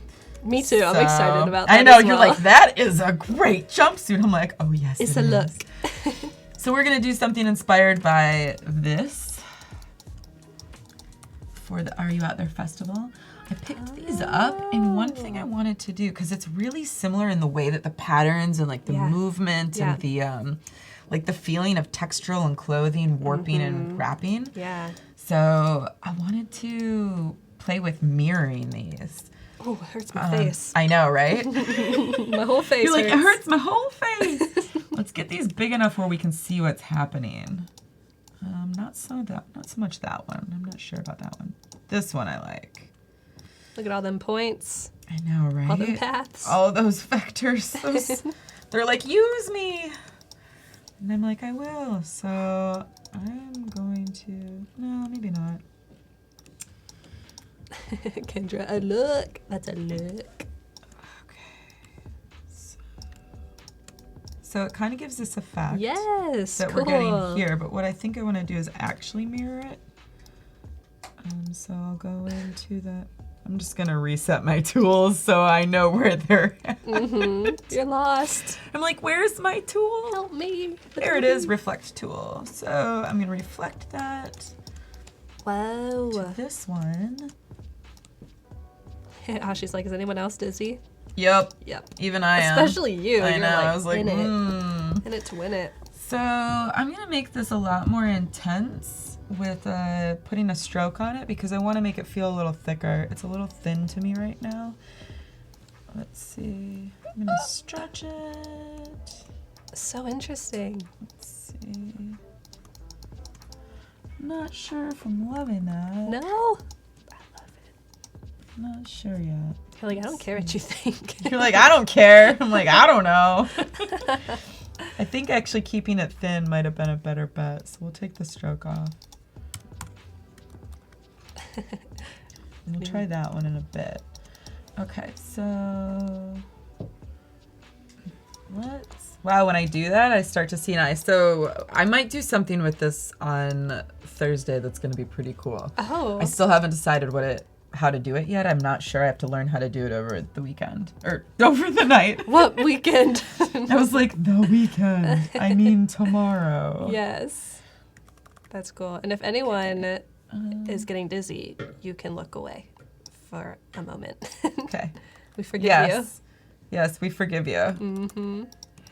Me too. I'm excited about that. I know, as you're well. like, that is a great jumpsuit. I'm like, oh, yes, It's it a is. look. So we're going to do something inspired by this for the Are You Out There festival. I picked these up, and one thing I wanted to do, because it's really similar in the way that the patterns and like the movement and the like the feeling of textural and clothing warping and wrapping. Yeah. So I wanted to play with mirroring these. Oh, it hurts my face. I know, right? My whole face You're like, hurts. it hurts my whole face. Let's get these big enough where we can see what's happening. Not so much that one. I'm not sure about that one. This one I like. Look at all them points. I know, right? All them paths. All those vectors. They're like, use me. And I'm like, I will. So I'm going to, no, maybe not. Kendra, a look. That's a look. Okay. So it kind of gives this effect Yes, that cool. we're getting here. But what I think I want to do is actually mirror it. So I'll go into the, I'm just going to reset my tools so I know where they're at. You're lost. I'm like, where's my tool? Help me. There it is, reflect tool. So I'm going to reflect that Whoa. to this one. Ashley's like, is anyone else dizzy? Yep. Yep. Even I am. Especially you. I You're know. like, I was like, in it to win it. So I'm going to make this a lot more intense with putting a stroke on it because I want to make it feel a little thicker. It's a little thin to me right now. Let's see. I'm going to stretch it. So interesting. Let's see. I'm not sure if I'm loving that. No? Not sure yet. You're like, I don't care what you think. You're like, I don't care. I'm like, I don't know. I think actually keeping it thin might have been a better bet. So we'll take the stroke off. And we'll try that one in a bit. Okay, so wow, when I do that, I start to see an eye. So I might do something with this on Thursday that's going to be pretty cool. Oh. I still haven't decided how to do it yet. I'm not sure. I have to learn how to do it over the weekend or over the night. What weekend? I was like, the weekend. I mean tomorrow. Yes. That's cool. And if anyone is getting dizzy, you can look away for a moment. Okay. We forgive you. Yes, we forgive you. Mm-hmm.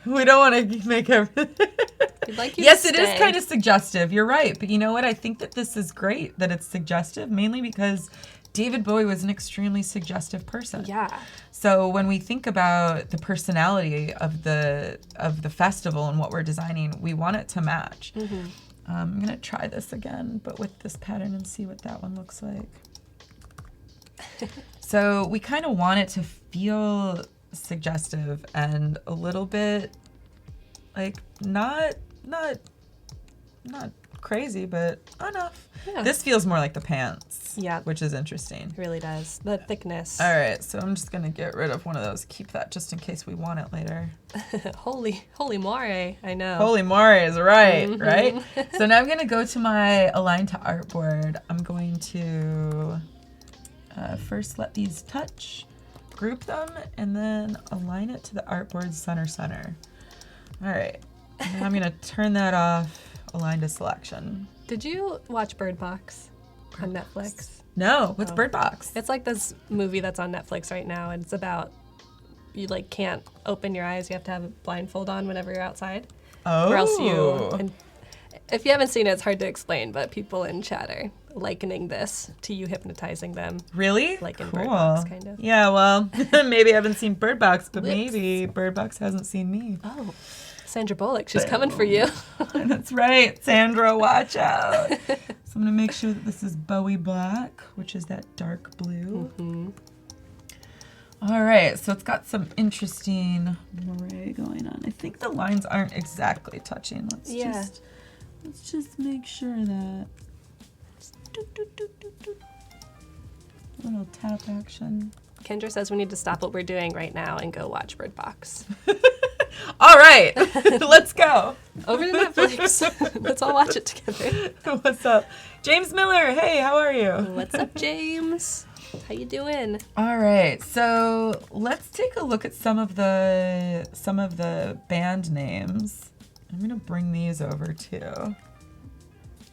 We don't want to make everything. We'd like you Yes, to it is stay. kind of suggestive. You're right. But you know what? I think that this is great that it's suggestive, mainly because David Bowie was an extremely suggestive person. Yeah. So when we think about the personality of the festival and what we're designing, we want it to match. Mm-hmm. I'm going to try this again, but with this pattern and see what that one looks like. So we kind of want it to feel suggestive and a little bit like not crazy, but enough. Yeah. This feels more like the pants. Yeah. Which is interesting. It really does. The thickness. All right, so I'm just gonna get rid of one of those. Keep that just in case we want it later. Holy moire, I know. Holy moire is right, right? So now I'm gonna go to my align to artboard. I'm going to first let these touch, group them, and then align it to the artboard center. All right, now I'm gonna turn that off, align to selection. Did you watch Bird Box on Netflix? No, what's Bird Box? It's like this movie that's on Netflix right now, and it's about you like can't open your eyes. You have to have a blindfold on whenever you're outside, Oh. or else you. And if you haven't seen it, it's hard to explain, but people in chat are likening this to you hypnotizing them. Really? Like in cool. Bird Box, kind of. Yeah, well, maybe I haven't seen Bird Box, but Whoops. maybe Bird Box hasn't seen me. Oh, Sandra Bullock, she's coming for you. That's right, Sandra, watch out. So I'm gonna make sure that this is Bowie black, which is that dark blue. Mm-hmm. All right, so it's got some interesting moire going on. I think the lines aren't exactly touching. Let's just make sure that. Little tap action. Kendra says we need to stop what we're doing right now and go watch Bird Box. All right, let's go. Over to Netflix. Let's all watch it together. What's up? James Miller, hey, how are you? What's up, James? How you doing? All right, so let's take a look at some of the band names. I'm gonna bring these over too.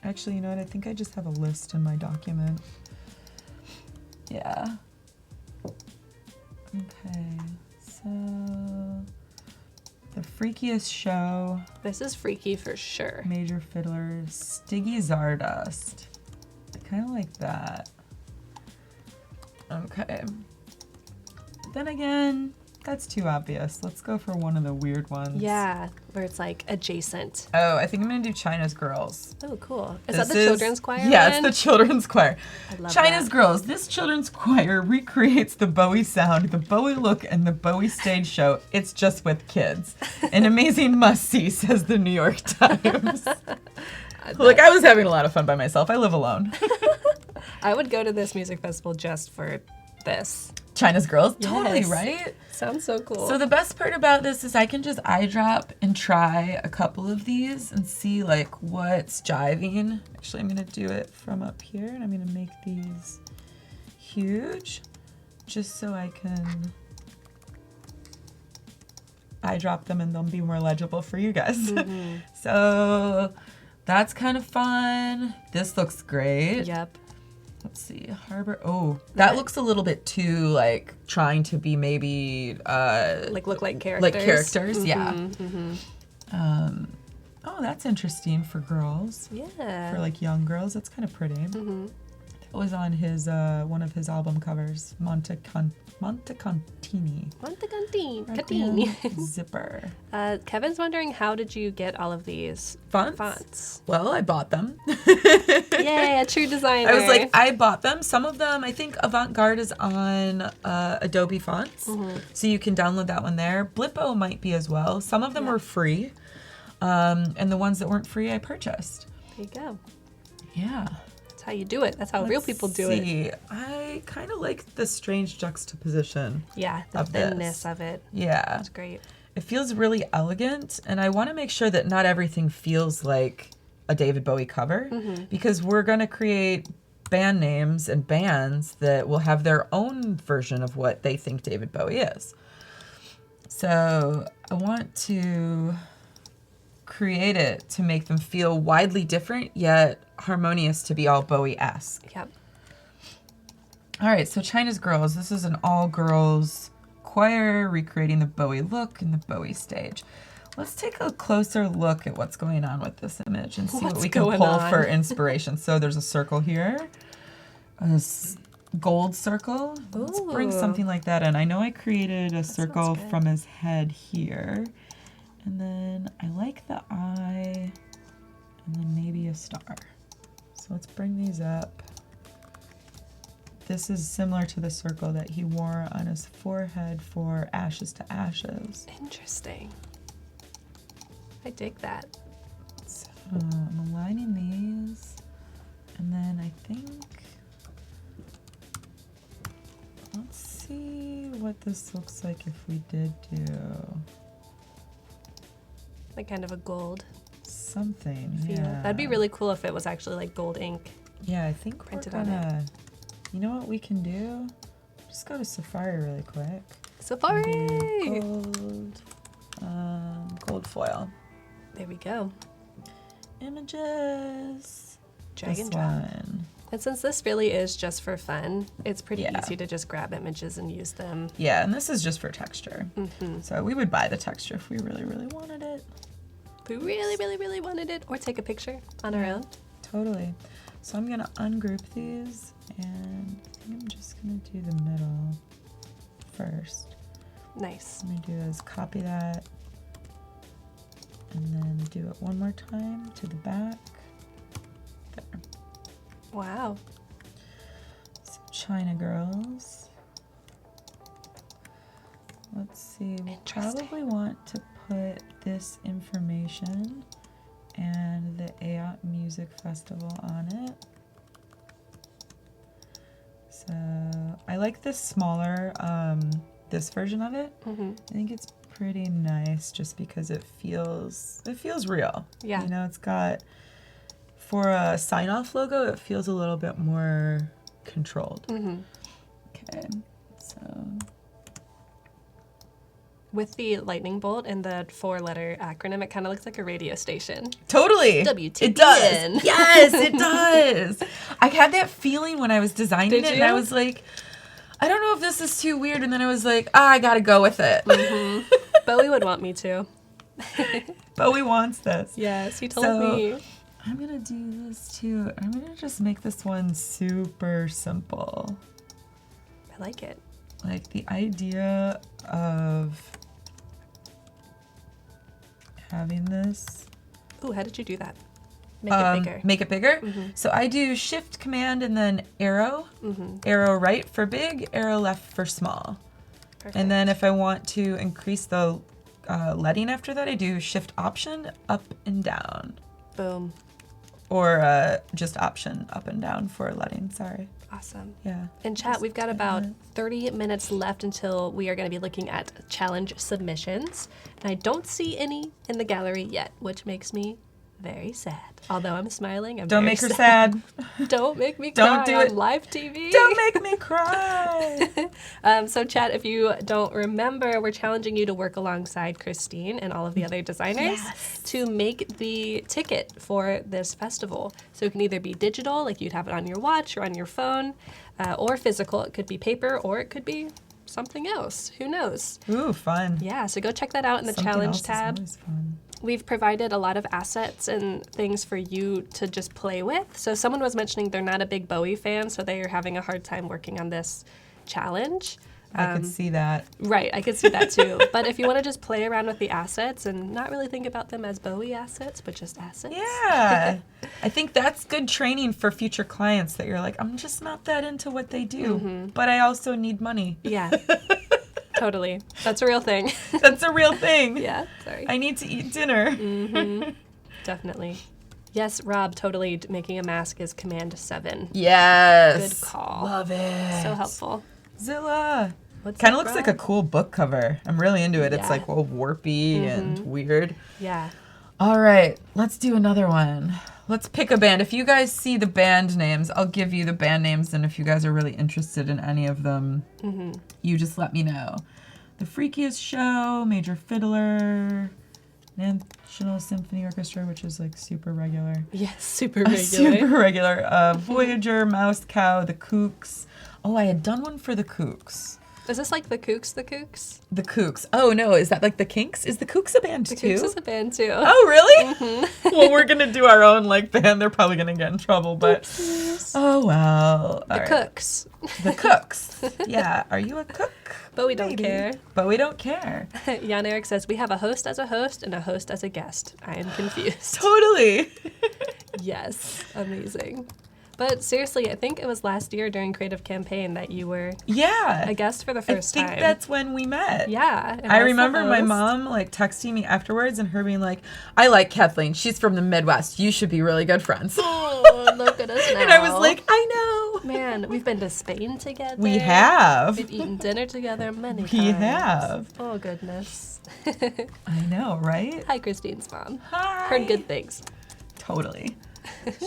Actually, you know what? I think I just have a list in my document. Yeah. Okay, so The Freakiest Show. This is freaky for sure. Major Fiddler, Stiggy Zardust. I kind of like that. Okay. Then again, that's too obvious. Let's go for one of the weird ones. Yeah, where it's like adjacent. Oh, I think I'm gonna do China's Girls. Oh, cool. Is that the children's choir? Yeah, one? it's the children's choir. I love China's that. Girls. This children's choir recreates the Bowie sound, the Bowie look, and the Bowie stage show. It's just with kids. An amazing must-see, says the New York Times. Look, I was having a lot of fun by myself. I live alone. I would go to this music festival just for this. China's Girls? Yes. Totally, right? Sounds so cool. So the best part about this is I can just eyedrop and try a couple of these and see like what's jiving. Actually, I'm gonna do it from up here and I'm gonna make these huge just so I can eyedrop them and they'll be more legible for you guys. Mm-hmm. So that's kind of fun. This looks great. Yep. Let's see, Harbor. Oh, that looks a little bit too like trying to be maybe Like look like characters. like characters. Mm-hmm, Yeah. Mm-hmm. Oh, that's interesting for girls. Yeah. For like young girls, that's kind of pretty. Mm-hmm. That was on his one of his album covers, Montecontini. Montecantini. Requiem Zipper. Kevin's wondering, how did you get all of these Fonts? Well, I bought them. Yay, a true designer. I was like, I bought them. Some of them, I think Avant-Garde is on Adobe Fonts, so you can download that one there. Blippo might be as well. Some of them were free, and the ones that weren't free, I purchased. There you go. Yeah. That's how you do it. That's how real people do it. I kind of like the strange juxtaposition. Yeah, the of this. thinness of it. Yeah. That's great. It feels really elegant, and I want to make sure that not everything feels like a David Bowie cover, because we're going to create band names and bands that will have their own version of what they think David Bowie is. So I want to create it to make them feel widely different, yet harmonious to be all Bowie-esque. Yep. All right, so China's Girls. This is an all-girls choir recreating the Bowie look and the Bowie stage. Let's take a closer look at what's going on with this image and see what we can pull for inspiration. So there's a circle here, a gold circle. Let's bring something like that in. I know I created a circle from his head here. And then I like the eye, and then maybe a star. So let's bring these up. This is similar to the circle that he wore on his forehead for Ashes to Ashes. Interesting. I dig that. So I'm aligning these, and then I think, let's see what this looks like if we did do Like kind of a gold something. feel. Yeah. That'd be really cool if it was actually like gold ink. Yeah, I think printed we're on it. gonna, you know what we can do? Just go to Safari really quick. Safari! Gold foil. There we go. Images. Drag This and drop. one. And since this really is just for fun, it's pretty Yeah. easy to just grab images and use them. Yeah, and this is just for texture. Mm-hmm. So we would buy the texture if we really, really wanted it. If we really, really, really wanted it, or take a picture on our own. Totally. So I'm gonna ungroup these, and I think I'm just gonna do the middle first. Nice. What I'm gonna do is copy that, and then do it one more time to the back. There. Wow. So China Girls. Let's see, we'll Interesting. probably want to put this information and the AOT Music Festival on it. So I like this smaller, this version of it. I think it's pretty nice just because it feels real. Yeah. You know, it's got, for a sign-off logo, it feels a little bit more controlled. Okay, so. With the lightning bolt and the 4-letter acronym, it kind of looks like a radio station. Totally. WTBN. It does. Yes, it does. I had that feeling when I was designing Did it, you? and I was like, I don't know if this is too weird, and then I was like, I gotta go with it. Bowie would want me to. Bowie wants this. Yes, he told So, me. I'm gonna do this too. I'm gonna just make this one super simple. I like it. Like the idea of having this. Ooh, how did you do that? Make it bigger. Make it bigger. So I do Shift Command and then arrow. Arrow right for big, arrow left for small. Perfect. And then if I want to increase the leading after that, I do Shift Option up and down. Boom. Or just Option up and down for leading, sorry. Awesome. Yeah. In chat, we've got about 30 minutes left until we are going to be looking at challenge submissions. And I don't see any in the gallery yet, which makes me very sad. Although I'm smiling, I'm Don't very make her sad. Don't make me cry Don't do it. on live TV. Don't make me cry. So chat, if you don't remember, we're challenging you to work alongside Kristine and all of the other designers to make the ticket for this festival. So it can either be digital, like you'd have it on your watch or on your phone, or physical. It could be paper or it could be something else. Who knows? Ooh, fun. Yeah, so go check that out in the Something challenge else is tab. always fun. We've provided a lot of assets and things for you to just play with. So someone was mentioning they're not a big Bowie fan, so they are having a hard time working on this challenge. I could see that. Right, I could see that too. But if you want to just play around with the assets and not really think about them as Bowie assets, but just assets. Yeah. I think that's good training for future clients that you're like, I'm just not that into what they do, but I also need money. Yeah, totally. That's a real thing. That's a real thing. Yeah, sorry. I need to eat dinner. Definitely. Yes, Rob, totally. Making a mask is Command 7. Yes. Good call. Love it. So helpful. Zilla. What's Kind of up, looks like Rob? a cool book cover. I'm really into it. It's Yeah. like all warpy and weird. Yeah. All right, let's do another one. Let's pick a band. If you guys see the band names, I'll give you the band names, and if you guys are really interested in any of them, you just let me know. The Freakiest Show, Major Fiddler, National Symphony Orchestra, which is like super regular. Yes, super regular. Super regular. Voyager, Mouse Cow, The Kooks. Oh, I had done one for The Kooks. Is this like the Kooks, the Kooks? The Kooks. Oh, no, is that like The Kinks? Is The Kooks a band The too? Kooks is a band too. Oh, really? Well, we're going to do our own like band. They're probably going to get in trouble, but oh, well. The Cooks. The Cooks. Yeah. Are you a cook? But we don't Maybe. care. But we don't care. Jan Eric says, we have a host as a host and a host as a guest. I am confused. Totally. Yes. Amazing. But seriously, I think it was last year during Creative Campaign that you were Yeah. a guest for the first time. I think that's when we met. Yeah. and I as the remember my host. mom like texting me afterwards and her being like, I like Kathleen. She's from the Midwest. You should be really good friends. Oh, look at us now. And I was like, I know. Man, we've been to Spain together. We have. We've eaten dinner together many times. We have. Oh, goodness. I know, right? Hi, Christine's mom. Hi. Heard good things. Totally.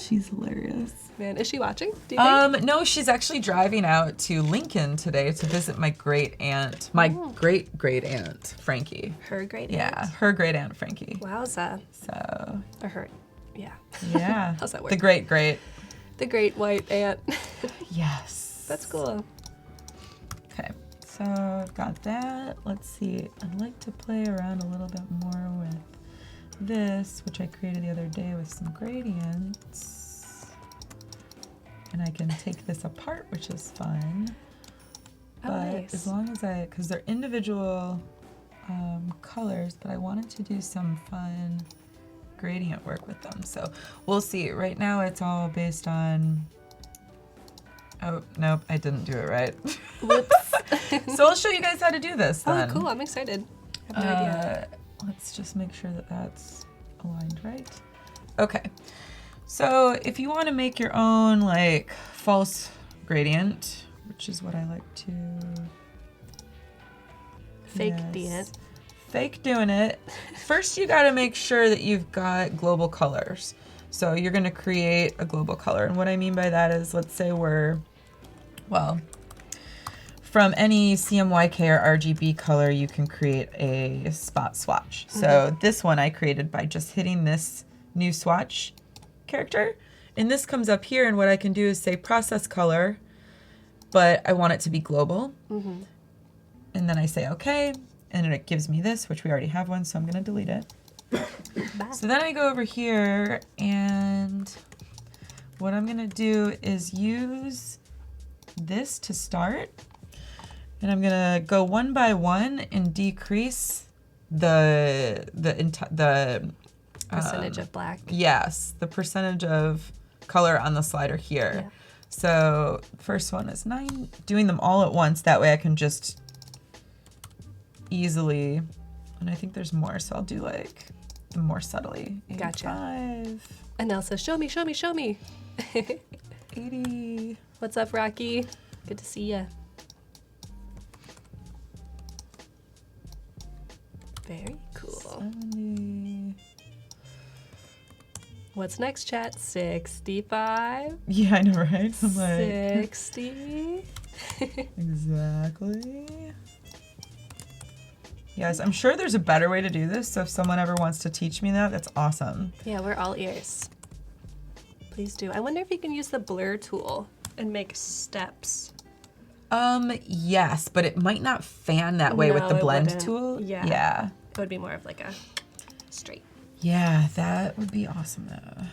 She's hilarious. Man, is she watching? Do you think? No, she's actually driving out to Lincoln today to visit my great aunt, great aunt, Frankie. Her great aunt? Yeah, her great aunt, Frankie. Wowza. So, Or her. Yeah. yeah. How's that work? The great. The great white aunt. Yes. That's cool. Okay, so I've got that. Let's see. I'd like to play around a little bit more with this, which I created the other day with some gradients. And I can take this apart, which is fun. Oh, But nice. as long as because they're individual colors, but I wanted to do some fun gradient work with them. So we'll see. Right now it's all based on, oh, nope, I didn't do it right. Whoops. So I'll show you guys how to do this then. Oh, cool. I'm excited. I have no idea. Let's just make sure that that's aligned right. Okay. So if you want to make your own like false gradient, which is what I like to... Fake it. Fake doing it. First, you got to make sure that you've got global colors. So you're going to create a global color. And what I mean by that is, let's say from any CMYK or RGB color, you can create a spot swatch. So this one I created by just hitting this new swatch character. And this comes up here, and what I can do is say process color, but I want it to be global. And then I say okay, and it gives me this, which we already have one, so I'm going to delete it. So then I go over here, and what I'm going to do is use this to start. And I'm gonna go one by one and decrease the Percentage of black. Yes, the percentage of color on the slider here. Yeah. So first one is 9. Doing them all at once, that way I can just easily. And I think there's more, so I'll do like the more subtly. 85, Gotcha. And Elsa, show me, show me, show me. 80. What's up, Rocky? Good to see ya. Very cool. 70. What's next, chat? 65? Yeah, I know, right? I'm like 60? exactly. Yes, I'm sure there's a better way to do this, so if someone ever wants to teach me that, that's awesome. Yeah, we're all ears. Please do. I wonder if you can use the blur tool and make steps. Yes, but it might not fan that way with No, the it blend wouldn't. tool. Yeah. Yeah. It would be more of like a straight. Yeah, that would be awesome though.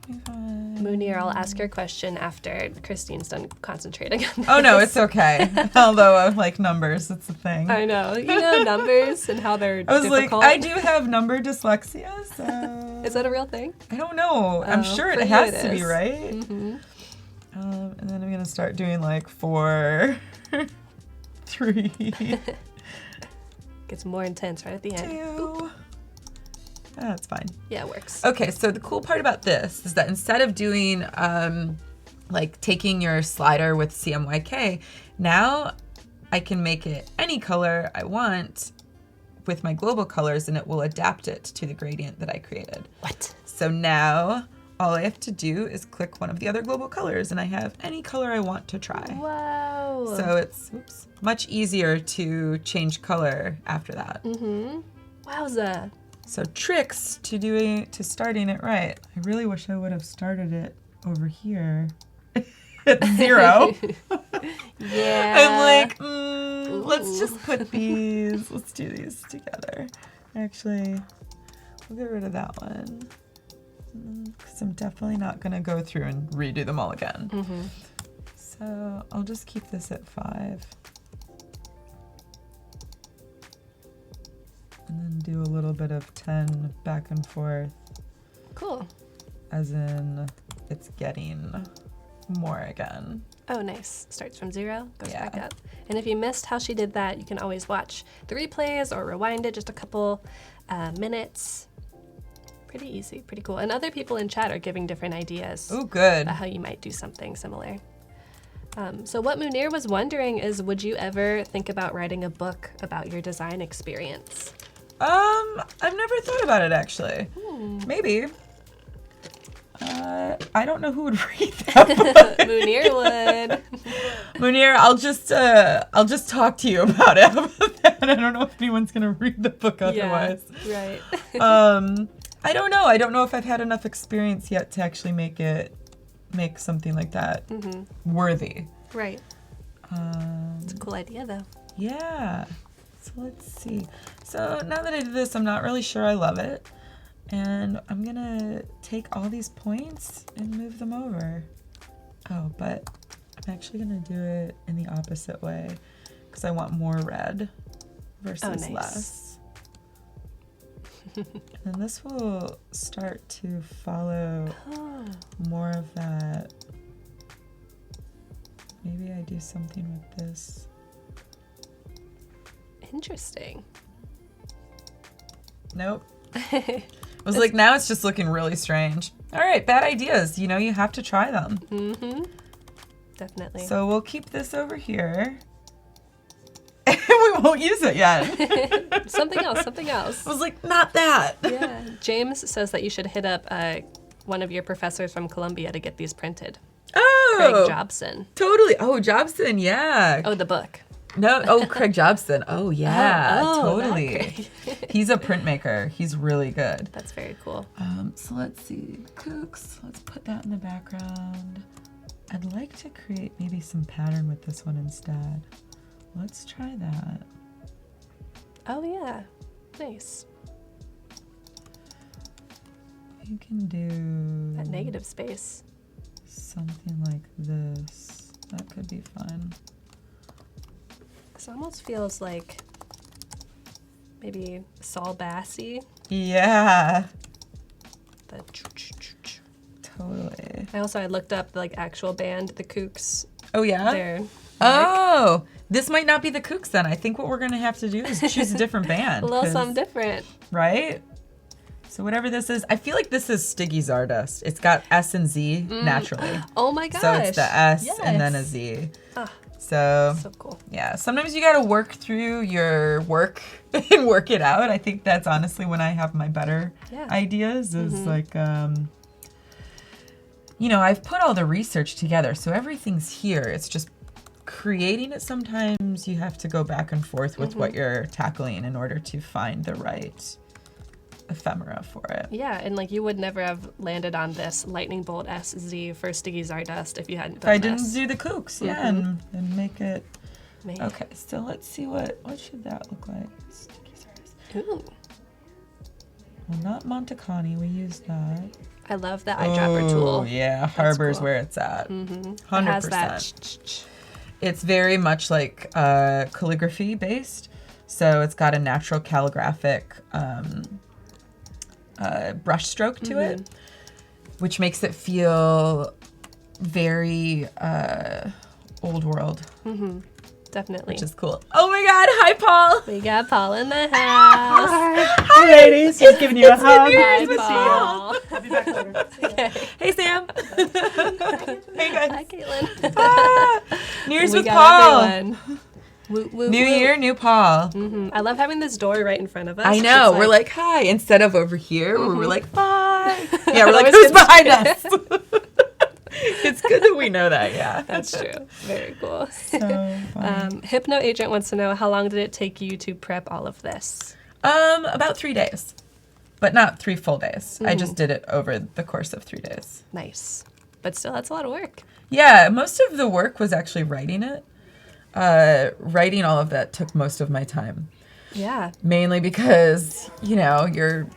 25. Munir, I'll ask your question after Kristine's done concentrating on this. Oh no, it's okay. Although I like numbers, it's a thing. I know. You know numbers and how they're I was difficult. like, I do have number dyslexia, so. Is that a real thing? I don't know. I'm sure for it you has it to be, is. right? Mm-hmm. And then I'm gonna start doing like 4, 3, Gets more intense right at the end. 2. That's fine. Yeah, it works. Okay, so the cool part about this is that instead of doing like taking your slider with CMYK, now I can make it any color I want with my global colors, and it will adapt it to the gradient that I created. What? So now all I have to do is click one of the other global colors, and I have any color I want to try. Wow. So it's much easier to change color after that. Mm-hmm. Wowza. So tricks to starting it right. I really wish I would have started it over here at 0. Yeah. I'm like, let's just put these. Let's do these together. Actually, we'll get rid of that one. Because I'm definitely not going to go through and redo them all again. Mm-hmm. So I'll just keep this at 5. And then do a little bit of 10 back and forth. Cool. As in, it's getting more again. Oh, nice. Starts from 0, goes Yeah. back up. And if you missed how she did that, you can always watch the replays or rewind it just a couple minutes. Pretty easy, pretty cool. And other people in chat are giving different ideas Oh, good. about how you might do something similar. So what Munir was wondering is, would you ever think about writing a book about your design experience? I've never thought about it actually. Maybe. I don't know who would read that book. Munir would. Munir, I'll just talk to you about it. I don't know if anyone's gonna read the book otherwise. Yeah, right. I don't know. I don't know if I've had enough experience yet to actually make something like that worthy. Right. It's a cool idea though. Yeah. So let's see. So now that I did this, I'm not really sure I love it. And I'm gonna take all these points and move them over. Oh, but I'm actually gonna do it in the opposite way because I want more red versus less. And this will start to follow more of that. Maybe I do something with this. Interesting. Nope. I was like, now it's just looking really strange. All right, bad ideas. You know, you have to try them. Definitely. So we'll keep this over here. And we won't use it yet. Something else. I was like, not that. Yeah. James says that you should hit up one of your professors from Columbia to get these printed. Oh. Craig Jobson. Totally. Oh, Jobson, yeah. Oh, the book. No, Craig Jobson. Oh, yeah, Oh, totally. He's a printmaker. He's really good. That's very cool. So let's see. Kooks. Let's put that in the background. I'd like to create maybe some pattern with this one instead. Let's try that. Oh, yeah. Nice. You can do That negative space. something like this. That could be fun. This almost feels like maybe Saul Bassey. Yeah, The totally. I looked up the actual band, the Kooks. Oh, yeah? Their Oh, this might not be the Kooks then. I think what we're going to have to do is choose a different band. a little 'cause- something different. Right? So whatever this is, I feel like this is Stiggy Stardust. It's got S and Z naturally. Oh my gosh. So it's the S and then a Yes. Z. Ah, So so cool. yeah, sometimes you got to work through your work and work it out. I think that's honestly when I have my better Yeah. ideas is like, I've put all the research together. So everything's here. It's just creating it. Sometimes you have to go back and forth with what you're tackling in order to find the right ephemera for it. Yeah, and you would never have landed on this lightning bolt SZ for Sticky Stardust if you hadn't If done I didn't this. do the Kooks, yeah, and make it. Man. Okay, so let's see what should that look like? Sticky Stardust. Ooh, Well, not Montecani. We used that. I love the eyedropper tool. Oh yeah, Harbor's cool. where it's at. It 100%. has that. It's very much like calligraphy based, so it's got a natural calligraphic brush stroke to it, which makes it feel very old world, Definitely. which is cool. Oh my God! Hi, Paul. We got Paul in the house. Hi, ladies. Just giving you a hug. Hi, It's Paul. I'll be back later. Hey, Sam. Hey, guys. Hi, Caitlin. New Year's We with got Paul. everyone. Woo, woo, New woo. year, new Paul. I love having this door right in front of us. I know. It's We're like, hi. Instead of over here, where we're like, bye. Yeah, we're Always like, who's good to behind us? It's good that we know that, yeah. That's true. Very cool. So fun. Hypno Agent wants to know, how long did it take you to prep all of this? About 3 days, but not 3 full days. I just did it over the course of 3 days. Nice. But still, that's a lot of work. Yeah, most of the work was actually writing it. Writing all of that took most of my time, Yeah. mainly because, you're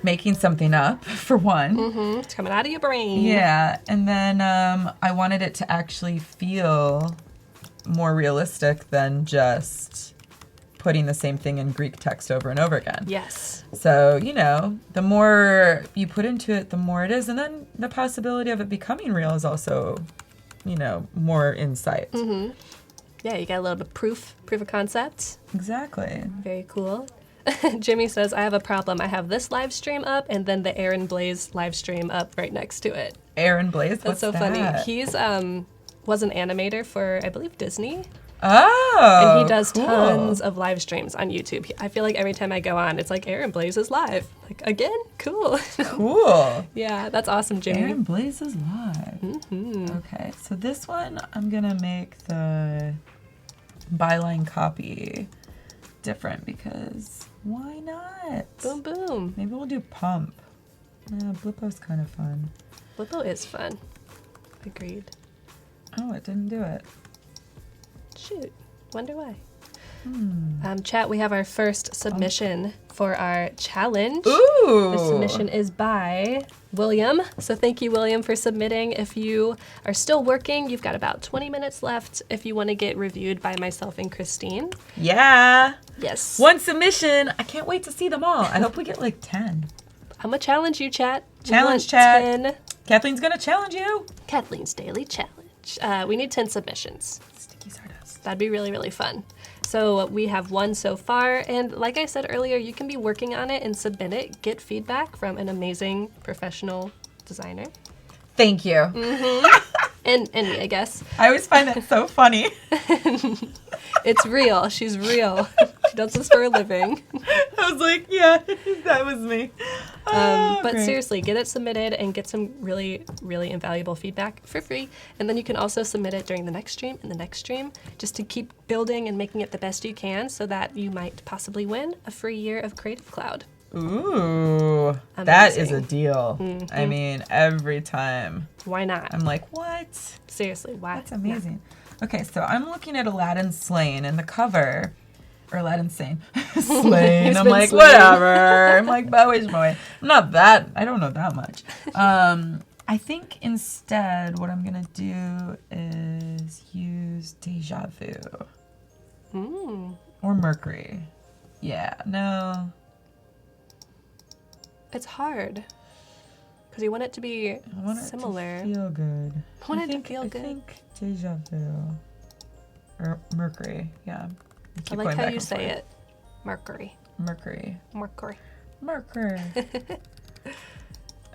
making something up, for one. It's coming out of your brain. Yeah, and then I wanted it to actually feel more realistic than just putting the same thing in Greek text over and over again. Yes. So, the more you put into it, the more it is. And then the possibility of it becoming real is also, more insight. Yeah, you got a little bit of proof of concept. Exactly. Very cool. Jimmy says, I have a problem. I have this live stream up and then the Aaron Blaze live stream up right next to it. Aaron Blaze, That's what's so funny. that? He's was an animator for, I believe, Disney. Oh, And he does cool. tons of live streams on YouTube. I feel like every time I go on, it's like Aaron Blaze is live. Like, again? Cool. Cool. Yeah, that's awesome, Jimmy. Aaron Blaze is live. Okay, so this one, I'm going to make the byline copy different because why not? Boom, boom. Maybe we'll do pump. Yeah, Blippo's kind of fun. Blippo is fun. Agreed. Oh, it didn't do it. Shoot. Wonder why. Chat, we have our first submission for our challenge. Ooh! The submission is by William. So thank you, William, for submitting. If you are still working, you've got about 20 minutes left if you want to get reviewed by myself and Kristine. Yeah! Yes. One submission! I can't wait to see them all. I hope we get like 10. I'm going to challenge you, chat. We Challenge, want chat. 10. Kathleen's gonna challenge you! Kathleen's Daily Challenge. We need 10 submissions. Sticky Stardust. That'd be really, really fun. So we have one so far, and like I said earlier, you can be working on it and submit it, get feedback from an amazing professional designer. Thank you. And me, I guess. I always find that so funny. It's real. She's real. She does this for a living. I was like, yeah, that was me. But Great. seriously, get it submitted and get some really, really invaluable feedback for free. And then you can also submit it during the next stream and the next stream, just to keep building and making it the best you can, so that you might possibly win a free year of Creative Cloud. Ooh, that is a Amazing. deal. I mean, every time Why not? I'm like, what? Seriously, why? That's amazing. Okay, so I'm looking at Aladdin Slain and the cover, or Aladdin Sane. Slain. He's I'm been like, slain. whatever. I'm like, Bowie's boy. I'm not that, I don't know that much. I think instead what I'm gonna do is use Deja Vu or Mercury. Yeah, no. It's hard. Because you want it to be I want similar. it to feel good. I want it to feel I good. think Deja Vu or Mercury. Yeah. I Keep like going how back you and say forth. it. Mercury. Mercury. Mercury. Mercury.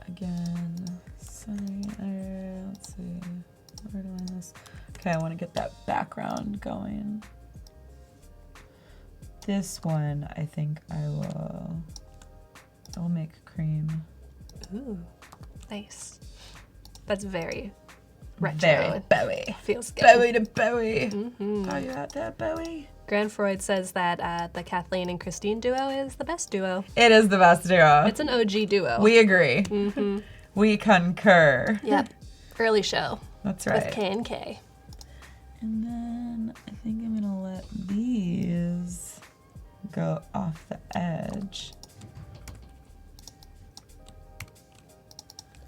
Again. Sunny. Let's see. Where do I this? Okay, I want to get that background going. This one, I think I'll make cream. Ooh, nice. That's very retro. Very Bowie. Feels good. Bowie to Bowie. Mm-hmm. Are you out there, Bowie? Grand Freud says that the Kathleen and Kristine duo is the best duo. It is the best duo. It's an OG duo. We agree. Mm-hmm. We concur. Yep. Early show. That's With right. K&K. And then I think I'm gonna let these go off the edge.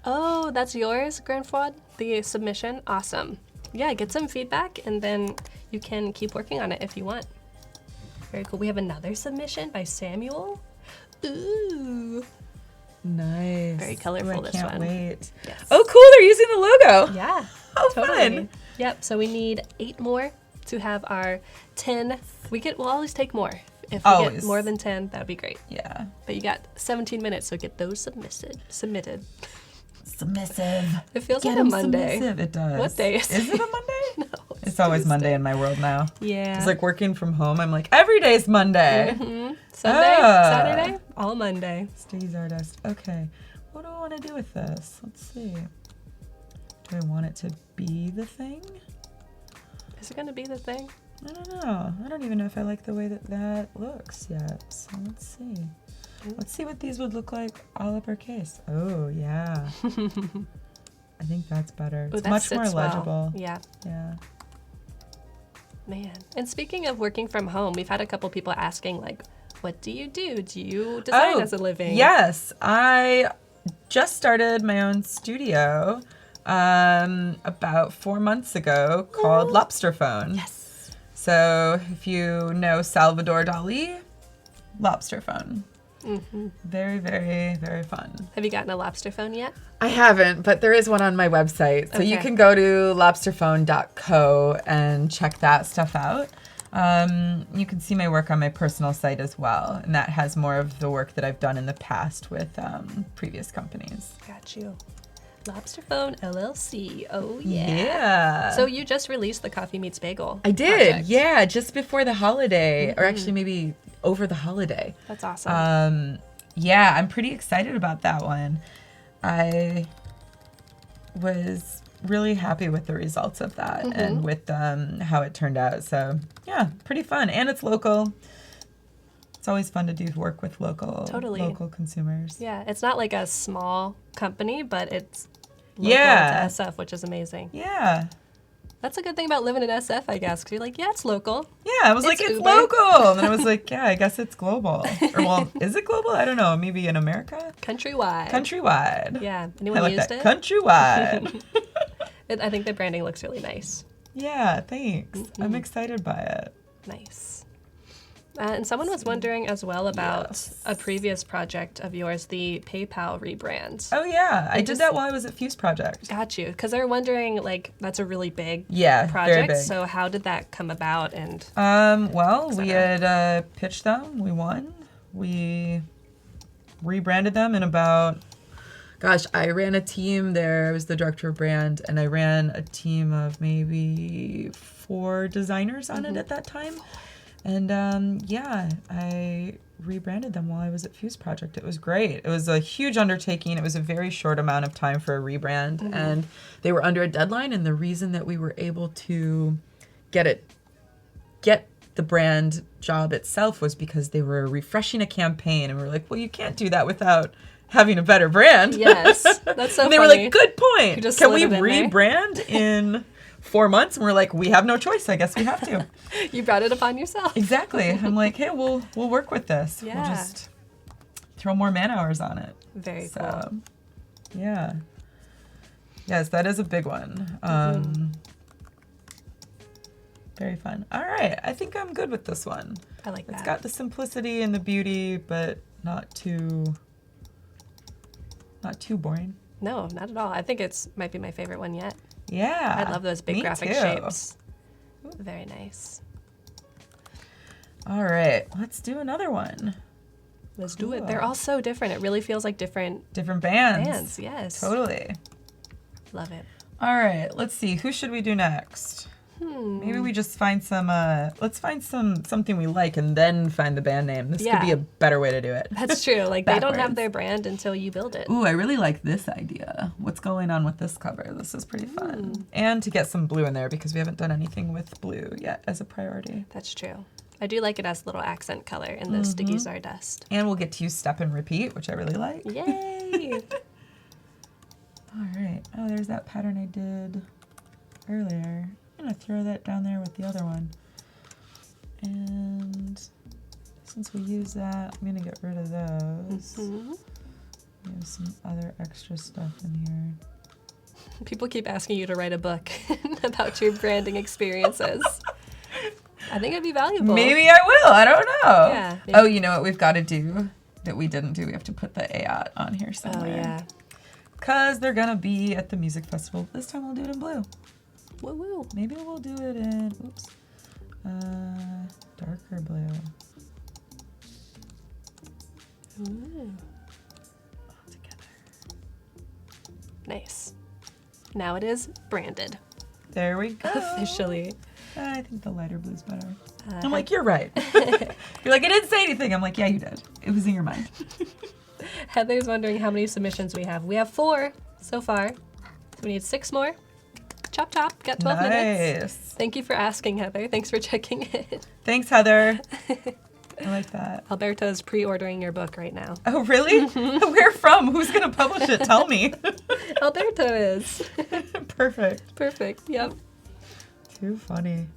Oh, that's yours, Grand Freud? The submission? Awesome. Yeah, get some feedback and then you can keep working on it if you want. Very cool. We have another submission by Samuel. Ooh. Nice. Very colorful, I this can't one. wait. Yes. Oh, cool! They're using the logo. Yeah. How Totally. fun! Yep. So we need 8 more to have our 10. We'll always take more. If we get Always. more than 10, that would be great. Yeah. But you got 17 minutes, so get those submitted. Submissive. It feels Get like a 'em Monday. submissive. It does. What day is Is it? it a Monday? No, It's always Tuesday. Monday in my world now. Yeah. It's like working from home. I'm like, every day's Monday. Mhm. Sunday, Ah. Saturday, all Monday. Steve's artist. Okay. What do I want to do with this? Let's see. Do I want it to be the thing? Is it gonna be the thing? I don't know. I don't even know if I like the way that looks yet. So let's see. Let's see what these would look like all uppercase. Oh, yeah. I think that's better. Ooh, It's that much more sits well. legible. Yeah, Yeah. man. And speaking of working from home, we've had a couple people asking, like, what do you do? Do you design as a living? Yes. I just started my own studio about 4 months ago called Lobster Phone. Yes. So if you know Salvador Dali, Lobster Phone. Mm-hmm. Very, very, very fun. Have you gotten a lobster phone yet? I haven't, but there is one on my website. So you Okay. can go to lobsterphone.co and check that stuff out. You can see my work on my personal site as well, and that has more of the work that I've done in the past with previous companies. Got you. Lobster Phone LLC. Oh, yeah. Yeah. So you just released the Coffee Meets Bagel. I did, project. yeah, just before the holiday, or actually maybe over the holiday. That's awesome. Yeah, I'm pretty excited about that one. I was really happy with the results of that and with how it turned out. So yeah, pretty fun, and it's local. It's always fun to do work with local consumers. Yeah, it's not like a small company, but it's local Yeah. to SF, which is amazing. Yeah. That's a good thing about living in SF, I guess, because you're like, yeah, it's local. Yeah, I was like, It's it's Uber. local. And then I was like, yeah, I guess it's global. Or well, is it global? I don't know. Maybe in America? Countrywide. Countrywide. Yeah. I Anyone like used that. it? Countrywide. I think the branding looks really nice. Yeah, thanks. I'm excited by it. Nice. And someone was wondering as well about Yes. a previous project of yours, the PayPal rebrand. Oh yeah, I did just- that while I was at Fuse Project. Got you. Because they're wondering, like, that's a really big Yeah, project. very big. So how did that come about? And Well, we cetera. had pitched them. We won. We rebranded them in about Gosh, I ran a team there. I was the director of brand, and I ran a team of maybe 4 designers on it at that time. And yeah, I rebranded them while I was at Fuse Project. It was great. It was a huge undertaking. It was a very short amount of time for a rebrand, and they were under a deadline. And the reason that we were able to get the brand job itself was because they were refreshing a campaign, and we were like, well, you can't do that without having a better brand. Yes, that's so and they funny. were like, good point. just Can we slid it in there. rebrand in 4 months? And we're like, we have no choice. I guess we have to. You brought it upon yourself. Exactly. I'm like, hey, we'll work with this. Yeah. We'll just throw more man hours on it. Very So, cool. yeah. Yes, that is a big one. Very fun. All right, I think I'm good with this one. I like that. It's got the simplicity and the beauty, but not too boring. No, not at all. I think it's might be my favorite one yet. Yeah. I love those big me graphic too. shapes. Very nice. All right, let's do another one. Let's do it. Cool. They're all so different. It really feels like different Different bands. bands. Yes. Totally. Love it. All right, let's see. Who should we do next? Maybe we just find some, let's find something we like and then find the band name. This could be Yeah. a better way to do it. That's true. Like they don't have Backwards. their brand until you build it. Ooh, I really like this idea. What's going on with this cover? This is pretty fun. And to get some blue in there because we haven't done anything with blue yet as a priority. That's true. I do like it as a little accent color in the sticky Stardust. And we'll get to use step and repeat, which I really like. Yay! All right. Oh, there's that pattern I did earlier. I'm going to throw that down there with the other one. And since we use that, I'm going to get rid of those. We have some other extra stuff in here. People keep asking you to write a book about your branding experiences. I think it'd be valuable. Maybe I will. I don't know. Yeah, maybe. Oh, you know what we've got to do that we didn't do? We have to put the AOT on here Oh, somewhere. yeah. Because they're going to be at the music festival. This time we'll do it in blue. Woo woo. Maybe we'll do it in, darker blue. Ooh. All together. Nice. Now it is branded. There we go. Officially. I think the lighter blue's better. Uh, I'm like, you're right. You're like, I didn't say anything. I'm like, yeah, you did. It was in your mind. Heather's wondering how many submissions we have. We have 4 so far. We need 6 more. Chop chop. Got 12 minutes. Nice. Thank you for asking, Heather. Thanks for checking in. Thanks, Heather. I like that. Alberto's pre-ordering your book right now. Oh, really? Where from? Who's going to publish it? Tell me. Alberto is. Perfect. Perfect. Yep. Too funny.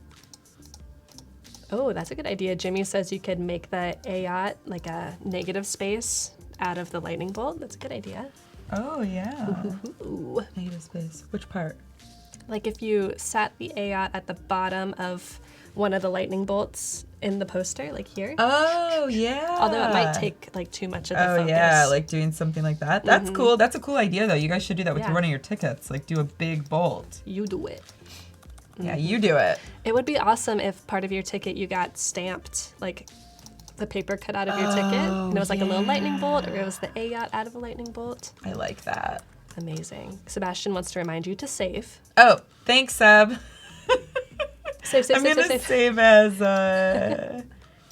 Oh, that's a good idea. Jimmy says you could make the AOT like a negative space out of the lightning bolt. That's a good idea. Oh, yeah. Ooh. Negative space. Which part? Like if you sat the AOT at the bottom of one of the lightning bolts in the poster, like here. Oh, yeah. Although it might take like too much of the Oh, focus. yeah, like doing something like that. That's cool. That's a cool idea, though. You guys should do that with Yeah. one of your tickets. Like, do a big bolt. You do it. Yeah, you do it. It would be awesome if part of your ticket you got stamped, like the paper cut out of your ticket. And it was like a little lightning bolt, or it was the AOT out of a lightning bolt. I like that. Amazing. Sebastian wants to remind you to save. Oh, thanks, Seb. Save, I'm going to save as,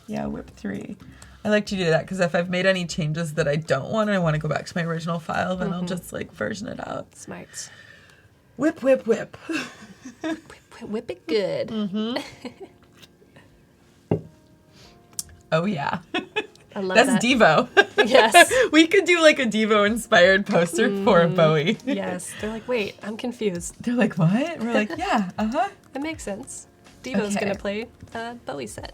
whip 3. I like to do that because if I've made any changes that I don't want and I want to go back to my original file, then I'll just like version it out. Smart. Whip, whip, whip. Whip it good. Oh, yeah. I love That's that. Devo. Yes. We could do like a Devo-inspired poster for Bowie. Yes. They're like, wait, I'm confused. They're like, what? We're like, yeah, uh-huh. That makes sense. Devo's Okay. gonna play a Bowie set.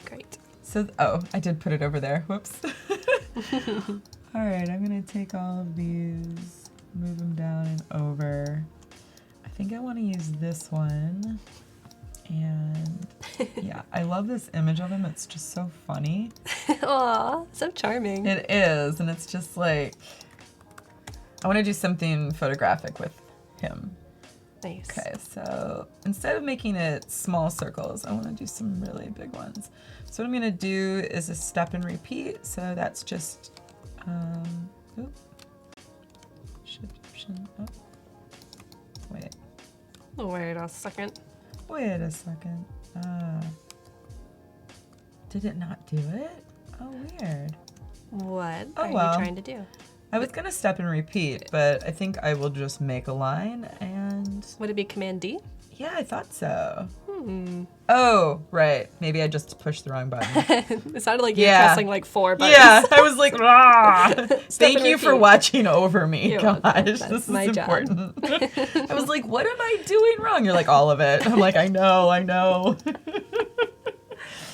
Great. So, oh, I did put it over there. Whoops. All right, I'm going to take all of these, move them down and over. I think I want to use this one. And yeah, I love this image of him. It's just so funny. Aw, so charming. It is. And it's just like, I want to do something photographic with him. Nice. Okay, so instead of making it small circles, I want to do some really big ones. So what I'm going to do is a step and repeat. So that's just option. Oh. Wait. Wait a second. Wait a second. Did it not do it? Oh, weird. What Oh, are well. you trying to do? I was gonna step and repeat, but I think I will just make a line and... Would it be Command D? Yeah, I thought so. Oh, right. Maybe I just pushed the wrong button. It sounded like you were pressing like 4 buttons. Yeah, I was like, ah! Thank and you for repeat. watching over me. You're Gosh, welcome. this That's is my job. important. I was like, what am I doing wrong? You're like, all of it. I'm like, I know.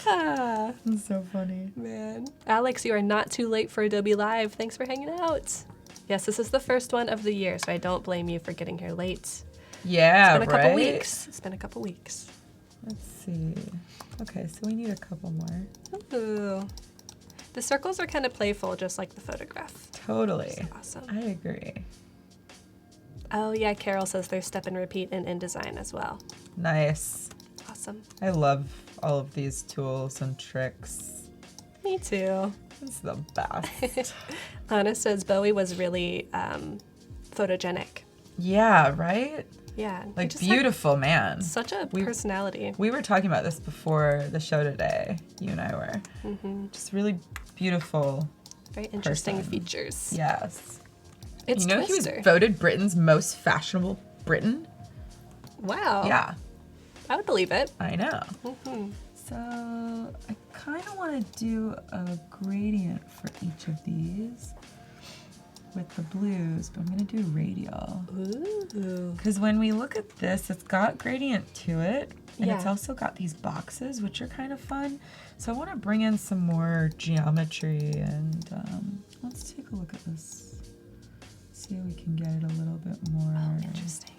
Ah, It's so funny. man. Alex, you are not too late for Adobe Live. Thanks for hanging out. Yes, this is the first one of the year, so I don't blame you for getting here late. Yeah, It's been a couple weeks. It's been a couple weeks. Let's see. Okay, so we need a couple more. Ooh. The circles are kind of playful, just like the photograph. Totally. Awesome. I agree. Oh yeah, Carol says there's step and repeat in InDesign as well. Nice. Awesome. I love all of these tools and tricks. Me too. It's the best. Anna says Bowie was really photogenic. Yeah, right? Yeah. he Like, just had beautiful man. such a personality. We were talking about this before the show today. You and I were. Just really beautiful. Very interesting person. features. Yes. It's You know Twister. he was voted Britain's most fashionable Briton? Wow. Yeah, I would believe it. I know. So I kind of want to do a gradient for each of these with the blues, but I'm going to do radial. Ooh. Because when we look at this, it's got gradient to it, and it's Yeah. also got these boxes, which are kind of fun. So I want to bring in some more geometry, and let's take a look at this. See if we can get it a little bit more. Oh, interesting.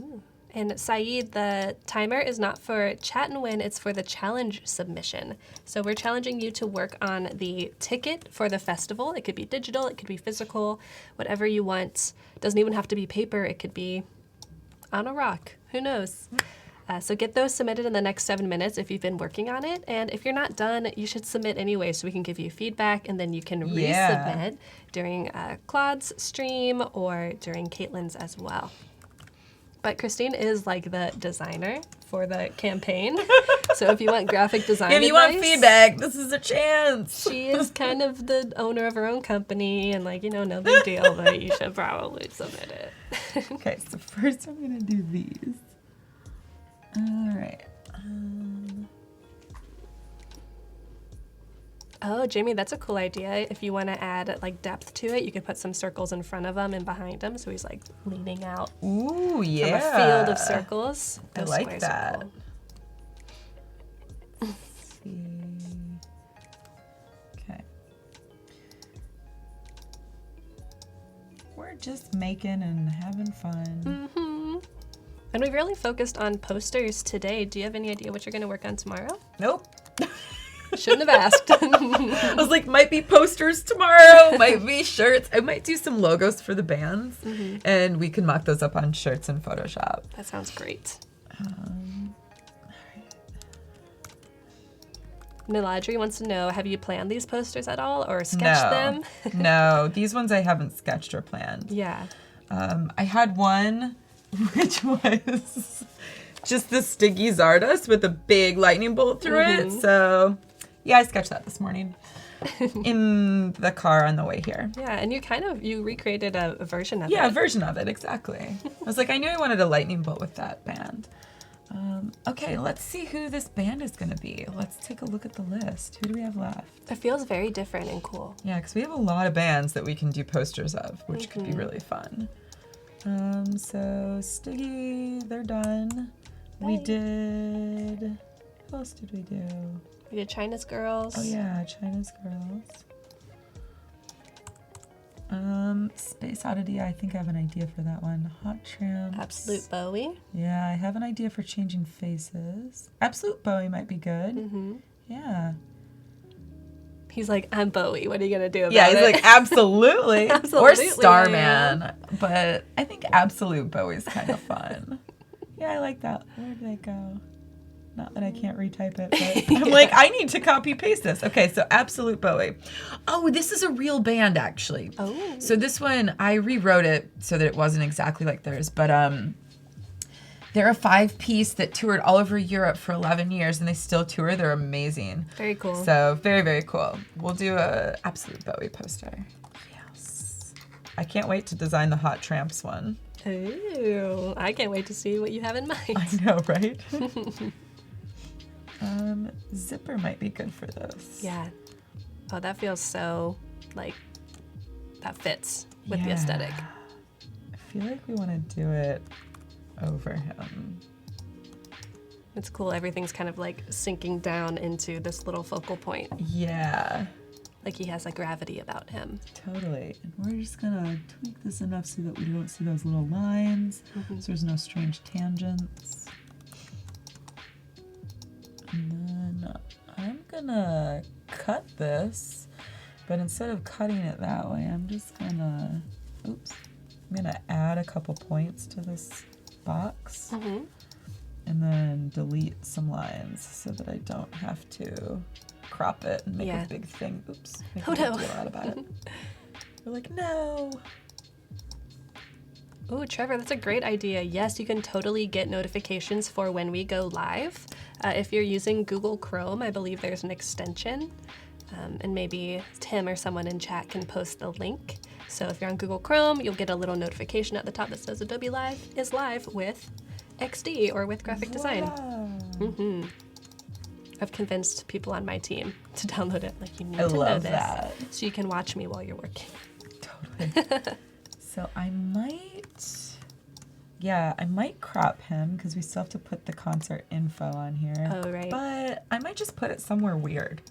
Ooh. And Saeed, the timer is not for chat and win, it's for the challenge submission. So we're challenging you to work on the ticket for the festival. It could be digital, it could be physical, whatever you want. It doesn't even have to be paper, it could be on a rock, who knows? So get those submitted in the next 7 minutes if you've been working on it. And if you're not done, you should submit anyway so we can give you feedback and then you can resubmit during Claude's stream or during Caitlin's as well. But Kristine is like the designer for the campaign. So if you want graphic design If you want feedback, this is a chance. she is kind of the owner of her own company and like, you know, no big deal, but you should probably submit it. Okay, so first I'm going to do these. All right. Oh, Jamie, that's a cool idea. If you want to add like depth to it, you could put some circles in front of him and behind him, so he's like leaning out Ooh, yeah. from a field of circles. I Those like squares are that. cool. Let's see. Okay. We're just making and having fun. And we've really focused on posters today. Do you have any idea what you're going to work on tomorrow? Nope. Shouldn't have asked. I was like, might be posters tomorrow, might be shirts. I might do some logos for the bands, and we can mock those up on shirts in Photoshop. That sounds great. Niladri wants to know, have you planned these posters at all or sketched them? No, these ones I haven't sketched or planned. Yeah. I had one, which was just the sticky Zardos with a big lightning bolt through it. So, yeah, I sketched that this morning in the car on the way here. Yeah, and you recreated a version of it. Yeah, a version of it, exactly. I was like, I knew I wanted a lightning bolt with that band. Okay, let's see who this band is going to be. Let's take a look at the list. Who do we have left? It feels very different and cool. Yeah, because we have a lot of bands that we can do posters of, which could be really fun. So Stiggy, they're done. We did... Who else did we do? We did China's Girls. Oh yeah, China's Girls. Space Oddity, I think I have an idea for that one. Hot Tramps. Absolute Bowie. Yeah, I have an idea for changing faces. Absolute Bowie might be good. Yeah. He's like, I'm Bowie. What are you going to do about it? Yeah, he's like, absolutely. Absolutely, Or Starman. But I think Absolute Bowie's kind of fun. Yeah, I like that. Where did they go? Not that I can't retype it, but I'm like, I need to copy paste this. Okay, so Absolute Bowie. Oh, this is a real band, actually. Oh. So this one, I rewrote it so that it wasn't exactly like theirs, but they're a 5-piece that toured all over Europe for 11 years, and they still tour. They're amazing. Very cool. So very, very cool. We'll do a Absolute Bowie poster. Yes. I can't wait to design the Hot Tramps one. Ooh, I can't wait to see what you have in mind. I know, right? Zipper might be good for this. Yeah. Oh, that feels so, like, that fits with the Yeah. aesthetic. I feel like we want to do it over him. It's cool. Everything's kind of like sinking down into this little focal point. Yeah, Like he has a gravity about him. totally. And we're just gonna tweak this enough so that we don't see those little lines, so there's no strange tangents. And then I'm gonna cut this, but instead of cutting it that way, I'm just gonna, I'm gonna add a couple points to this box. And then delete some lines so that I don't have to crop it and make a big thing. Make Oh, a big no. deal out about it. We're like, no. Oh, Trevor, that's a great idea. Yes, you can totally get notifications for when we go live. If you're using Google Chrome, I believe there's an extension. And maybe Tim or someone in chat can post the link. So if you're on Google Chrome, you'll get a little notification at the top that says Adobe Live is live with XD or with graphic design. Wow. I've convinced people on my team to download it. Like, you need I to know love this that. so you can watch me while you're working. Totally. So I might crop him because we still have to put the concert info on here. Oh, right. But I might just put it somewhere weird.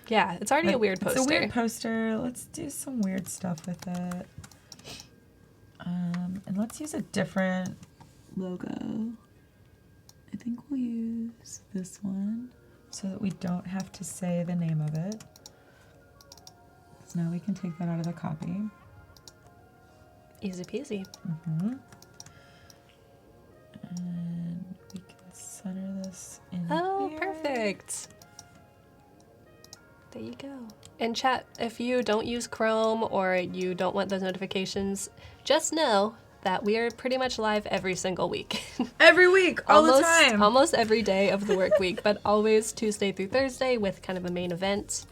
Yeah, it's already a weird poster. It's a weird poster. Let's do some weird stuff with it. And let's use a different logo. I think we'll use this one so that we don't have to say the name of it. So now we can take that out of the copy. Easy peasy. And we can center this in Oh, here. perfect. There you go. And chat, if you don't use Chrome or you don't want those notifications, just know that we are pretty much live every single week. Every week, all the time. Almost every day of the work week, but always Tuesday through Thursday with kind of a main event.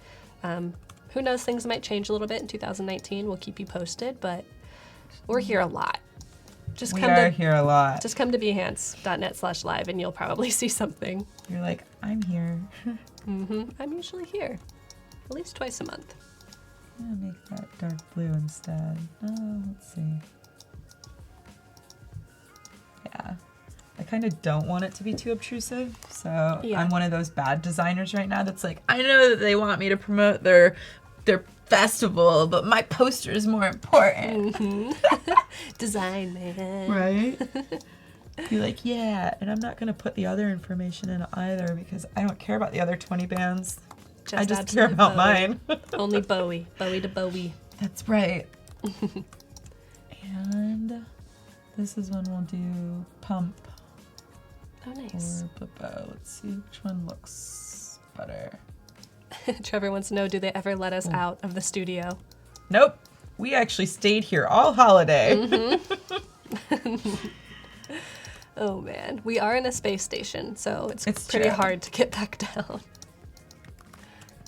Who knows, things might change a little bit in 2019. We'll keep you posted, but we're here a lot. Just We come are to here a lot. Just come to behance.net/live and you'll probably see something. You're like, I'm here. I'm usually here, at least twice a month. I'm gonna make that dark blue instead. Oh, let's see. Yeah. I kind of don't want it to be too obtrusive, so Yeah. I'm one of those bad designers right now that's like, I know that they want me to promote their festival, but my poster is more important. Design, man. Right? Be like, yeah, and I'm not going to put the other information in either because I don't care about the other 20 bands. I just care Absolute about Bowie. mine. Only Bowie. Bowie to Bowie. That's right. And this is when we'll do Pump Oh, nice. or Bobo. Let's see which one looks better. Trevor wants to know, do they ever let us out of the studio? Nope. We actually stayed here all holiday. Oh, man. We are in a space station, so it's It's pretty true. hard to get back down.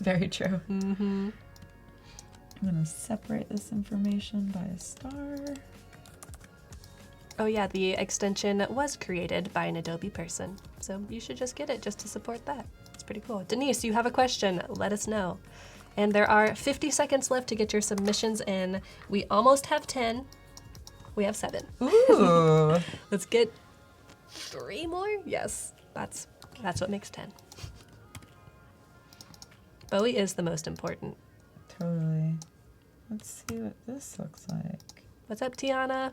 Very true. I'm going to separate this information by a star. Oh, yeah, the extension was created by an Adobe person, so you should just get it just to support that. It's pretty cool. Denise, you have a question. Let us know. And there are 50 seconds left to get your submissions in. We almost have 10. We have 7. Ooh. Let's get 3 more? Yes, that's what makes 10. Bowie is the most important. Totally. Let's see what this looks like. What's up, Tiana?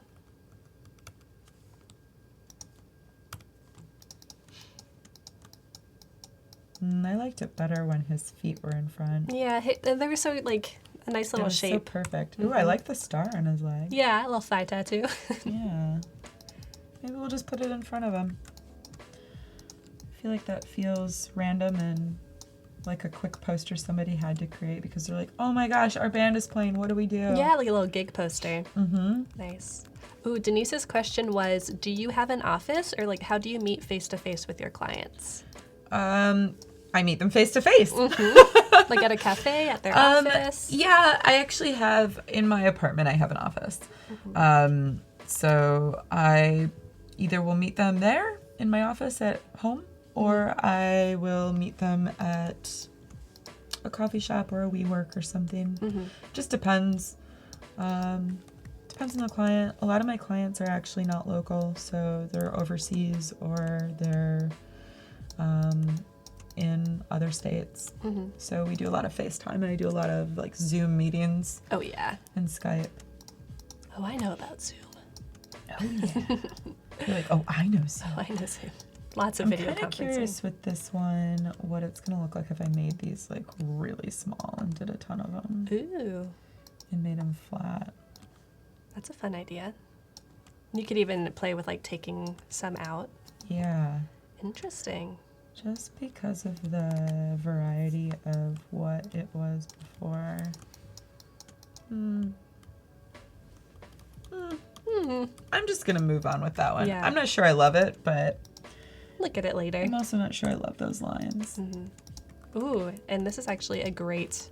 I liked it better when his feet were in front. Yeah, they were so, like, a nice It little was so shape. perfect. Ooh, I like the star on his leg. Yeah, a little thigh tattoo. Yeah. Maybe we'll just put it in front of him. I feel like that feels random and like a quick poster somebody had to create because they're like, oh my gosh, our band is playing, what do we do? Yeah, like a little gig poster. Mm-hmm. Nice. Ooh, Denise's question was, do you have an office, or like how do you meet face-to-face with your clients? I meet them face to face. Like at a cafe, at their office? Yeah, I actually have, in my apartment, I have an office. So I either will meet them there in my office at home, or I will meet them at a coffee shop or a WeWork or something. Just depends. Depends on the client. A lot of my clients are actually not local, so they're overseas or they're in other states. So we do a lot of FaceTime, and I do a lot of like Zoom meetings. Oh, yeah. And Skype. Oh, I know about Zoom. Oh, yeah. You're like, oh, I know Zoom. Oh, I know Zoom. Lots of I'm video kind of conferencing. curious with this one what it's going to look like if I made these like really small and did a ton of them Ooh, and made them flat. that's a fun idea. You could even play with like taking some out. Yeah. Interesting. Just because of the variety of what it was before. I'm just going to move on with that one. Yeah. I'm not sure I love it, but Look at it later. I'm also not sure I love those lines. Ooh, and this is actually a great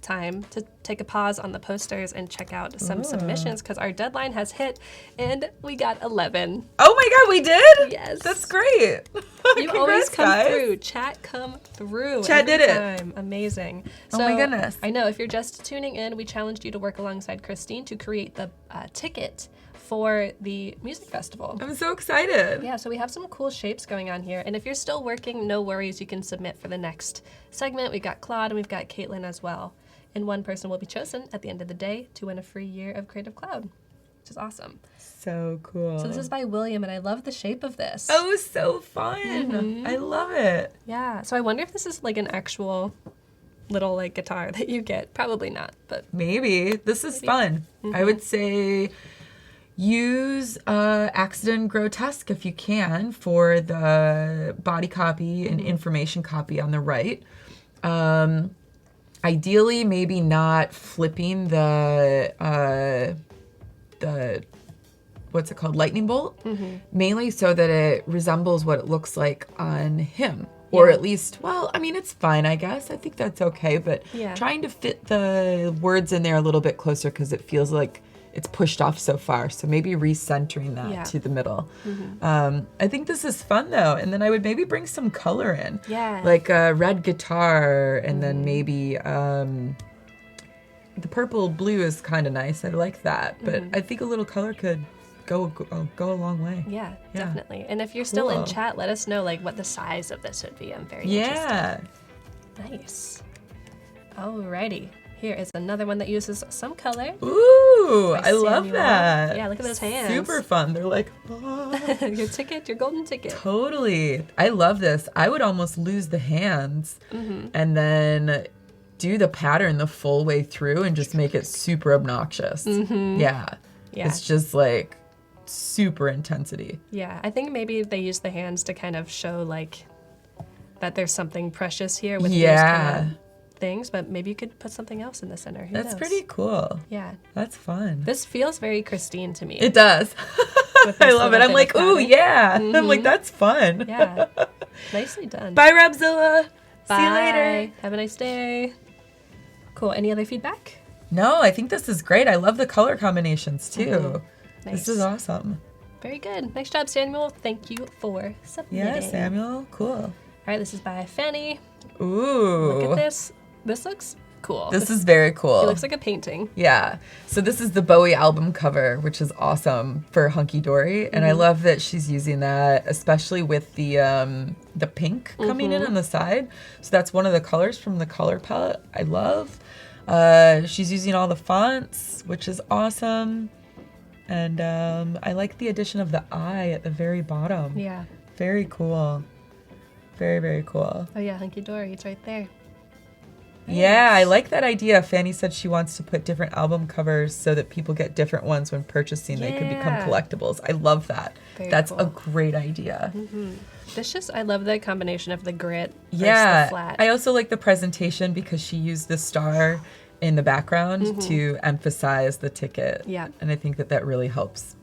time to take a pause on the posters and check out some submissions because our deadline has hit and we got 11. Oh my god, we did? Yes. That's great. You always Congrats, come guys. through. Chat come through. Chat every did it. time. Amazing. Oh my goodness. I know if you're just tuning in, we challenged you to work alongside Kristine to create the ticket for the music festival. I'm so excited. Yeah, so we have some cool shapes going on here. And if you're still working, no worries, you can submit for the next segment. We've got Claude and we've got Caitlin as well. And one person will be chosen at the end of the day to win a free year of Creative Cloud, which is awesome. So cool. So this is by William, and I love the shape of this. Oh, so fun. I love it. Yeah, so I wonder if this is like an actual little like guitar that you get. Probably not, but Maybe. This is fun. I would say use Accident Grotesque if you can for the body copy and information copy on the right. Ideally, maybe not flipping the what's it called, lightning bolt, mainly so that it resembles what it looks like on him. Or at least, well, I mean, it's fine, I guess. I think that's okay, but trying to fit the words in there a little bit closer because it feels like it's pushed off so far. So maybe recentering that to the middle. I think this is fun though. And then I would maybe bring some color in. Yeah. Like a red guitar and then maybe the purple blue is kind of nice. I like that. But I think a little color could go a long way. yeah, definitely. And if you're still in chat, let us know like what the size of this would be. I'm very interested. Nice. Alrighty. Here is another one that uses some color. Ooh, by I love Samuel. that. Yeah, look at those hands. Super fun. They're like, oh. Your ticket, your golden ticket. Totally. I love this. I would almost lose the hands and then do the pattern the full way through and just make it super obnoxious. Yeah. It's just like super intensity. Yeah, I think maybe they use the hands to kind of show like that there's something precious here with those kind of things, but maybe you could put something else in the center. Who That's knows? pretty cool. Yeah. That's fun. This feels very Kristine to me. It does. I love it. little I'm bit like, of ooh, pattern. yeah. I'm like, that's fun. Yeah. Nicely done. Bye, Robzilla. Bye. See you later. Have a nice day. Cool. Any other feedback? No, I think this is great. I love the color combinations too. Nice. This is awesome. Very good. Nice job, Samuel. Thank you for submitting. Yeah, Samuel. Cool. All right, this is by Fanny. Ooh. Look at this. This looks cool. This is very cool. It looks like a painting. Yeah. So this is the Bowie album cover, which is awesome for Hunky Dory. And I love that she's using that, especially with the pink coming in on the side. So that's one of the colors from the color palette I love. She's using all the fonts, which is awesome. And I like the addition of the eye at the very bottom. Yeah. Very cool. Very, very cool. Oh yeah, Hunky Dory. It's right there. Yeah, I like that idea. Fanny said she wants to put different album covers so that people get different ones when purchasing. They could become collectibles. I love that. Very That's cool. a great idea. I love the combination of the grit versus Yeah. the flat. I also like the presentation because she used the star in the background to emphasize the ticket. Yeah. And I think that really helps.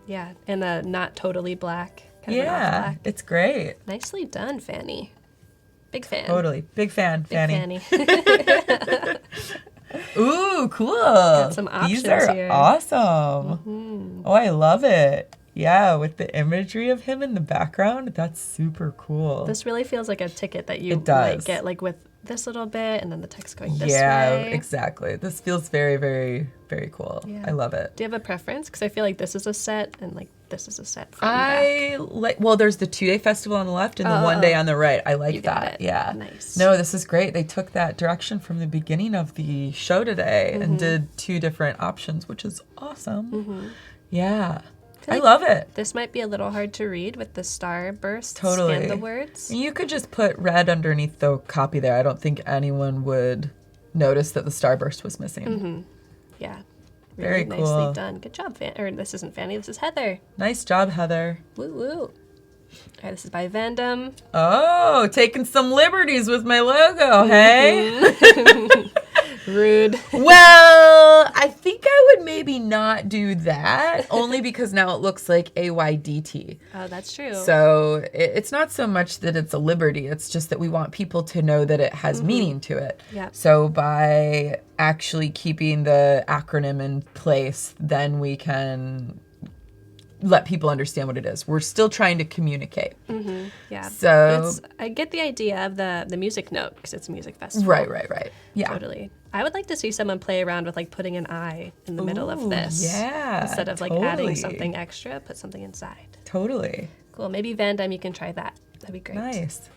Yeah, and the not totally black, kind of an off Yeah, black. it's great. Nicely done, Fanny. Big fan. Totally. Big fan, Big Fanny. Fanny. Ooh, cool. Got some options These are here. awesome. Oh, I love it. Yeah, with the imagery of him in the background, that's super cool. This really feels like a ticket that you It does. might get, like with this little bit and then the text going this Yeah, way. exactly. This feels very, very, very cool. Yeah. I love it. Do you have a preference? Because I feel like this is a set and like this is a set front and back. I like, well, there's the 2-day festival on the left and the 1 day on the right. I like You got that. it. Yeah. Nice. No, this is great. They took that direction from the beginning of the show today and did 2 different options, which is awesome. Yeah. I like love it. This might be a little hard to read with the star bursts Totally. and the words. You could just put red underneath the copy there. I don't think anyone would notice that the starburst was missing. Yeah. Very Really cool. nicely done. Good job, Or this isn't Fanny, this is Heather. Nice job, Heather. Woo woo. All right, this is by Vandam. Oh, taking some liberties with my logo, hey? Rude. Well, I think I would maybe not do that, only because now it looks like AYDT. Oh, that's true. So it's not so much that it's a liberty, it's just that we want people to know that it has meaning to it. Yep. So by actually keeping the acronym in place, then we can let people understand what it is. We're still trying to communicate. Yeah. So I get the idea of the music note because it's a music festival. right. Yeah. Totally. I would like to see someone play around with like putting an eye in the middle of this. Yeah. Instead of like totally. adding something extra, put something inside. Totally. Cool. Maybe Vandam, you can try that. That'd be great. Nice.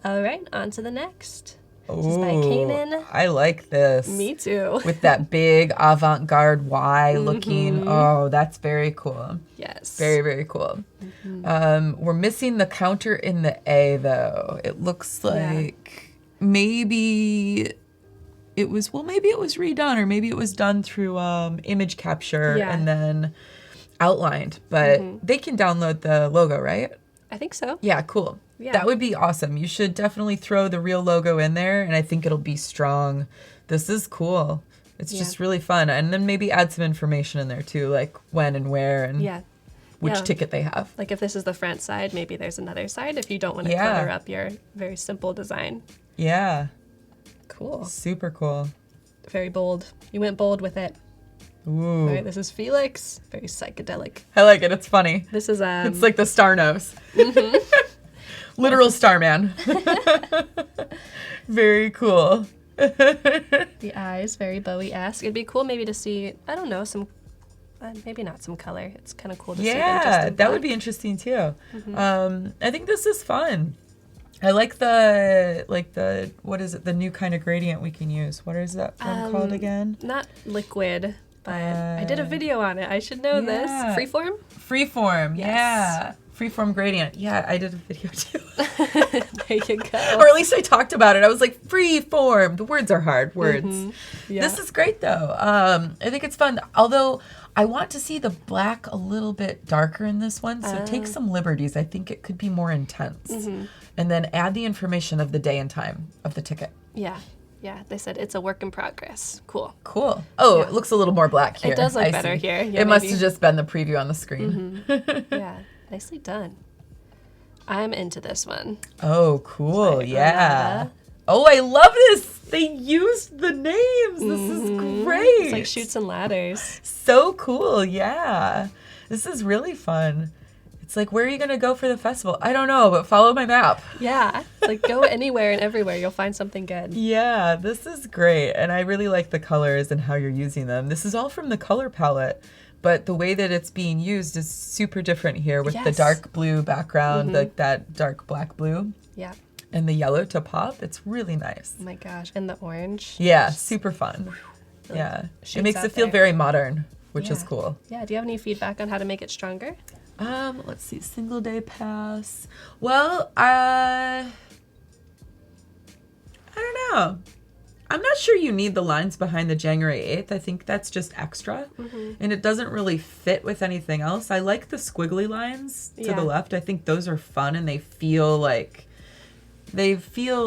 All right, on to the next. This is by Ooh, Kanan. I like this. Me too. With that big avant-garde Y looking. Oh, that's very cool. Yes. Very, very cool. We're missing the counter in the A, though. It looks like maybe it was redone, or maybe it was done through image capture and then outlined. But they can download the logo, right? I think so. Yeah, cool. Yeah. That would be awesome. You should definitely throw the real logo in there, and I think it'll be strong. This is cool. It's just really fun. And then maybe add some information in there, too, like when and where and which ticket they have. Like if this is the front side, maybe there's another side if you don't want to clutter up your very simple design. Yeah. Cool. Super cool. Very bold. You went bold with it. Ooh. All right, this is Felix. Very psychedelic. I like it. It's funny. This is It's like the star nose. Literal starman. Very cool. the eyes, very Bowie-esque. It'd be cool maybe to see, I don't know, some, maybe not some color. It's kind of cool to see them just Yeah, in that would black. be interesting too. I think this is fun. I like the what is it? The new kind of gradient we can use. What is that one called again? Not liquid, but I did a video on it. I should know this. yeah. Freeform? Freeform. Yes. Yeah. Freeform gradient. Yeah, I did a video too. There you go. Or at least I talked about it. I was like, freeform. The words are hard words. Yeah. This is great though. I think it's fun. Although I want to see the black a little bit darker in this one. So take some liberties. I think it could be more intense. And then add the information of the day and time of the ticket. Yeah. Yeah, they said it's a work in progress. Cool. Cool. Oh, it looks a little more black here. It does look I better see. here. Yeah, it must maybe. have just been the preview on the screen. Yeah, nicely done. I'm into this one. Oh, cool. Like Yeah. Granada. Oh, I love this. They used the names. This is great. It's like Chutes and Ladders. So cool. Yeah. This is really fun. It's like, where are you going to go for the festival? I don't know, but follow my map. Yeah, like go anywhere and everywhere. You'll find something good. Yeah, this is great. And I really like the colors and how you're using them. This is all from the color palette, but the way that it's being used is super different here with the Yes. dark blue background, like that dark black blue, Yeah. and the yellow to pop. It's really nice. Oh my gosh. And the orange. Yeah, super fun. Really Yeah. It shoots makes out it feel there. very modern, which is Yeah. cool. Yeah, do you have any feedback on how to make it stronger? Let's see, single day pass. Well, I don't know. I'm not sure you need the lines behind the January 8th. I think that's just extra. And it doesn't really fit with anything else. I like the squiggly lines to the left. I think those are fun and they feel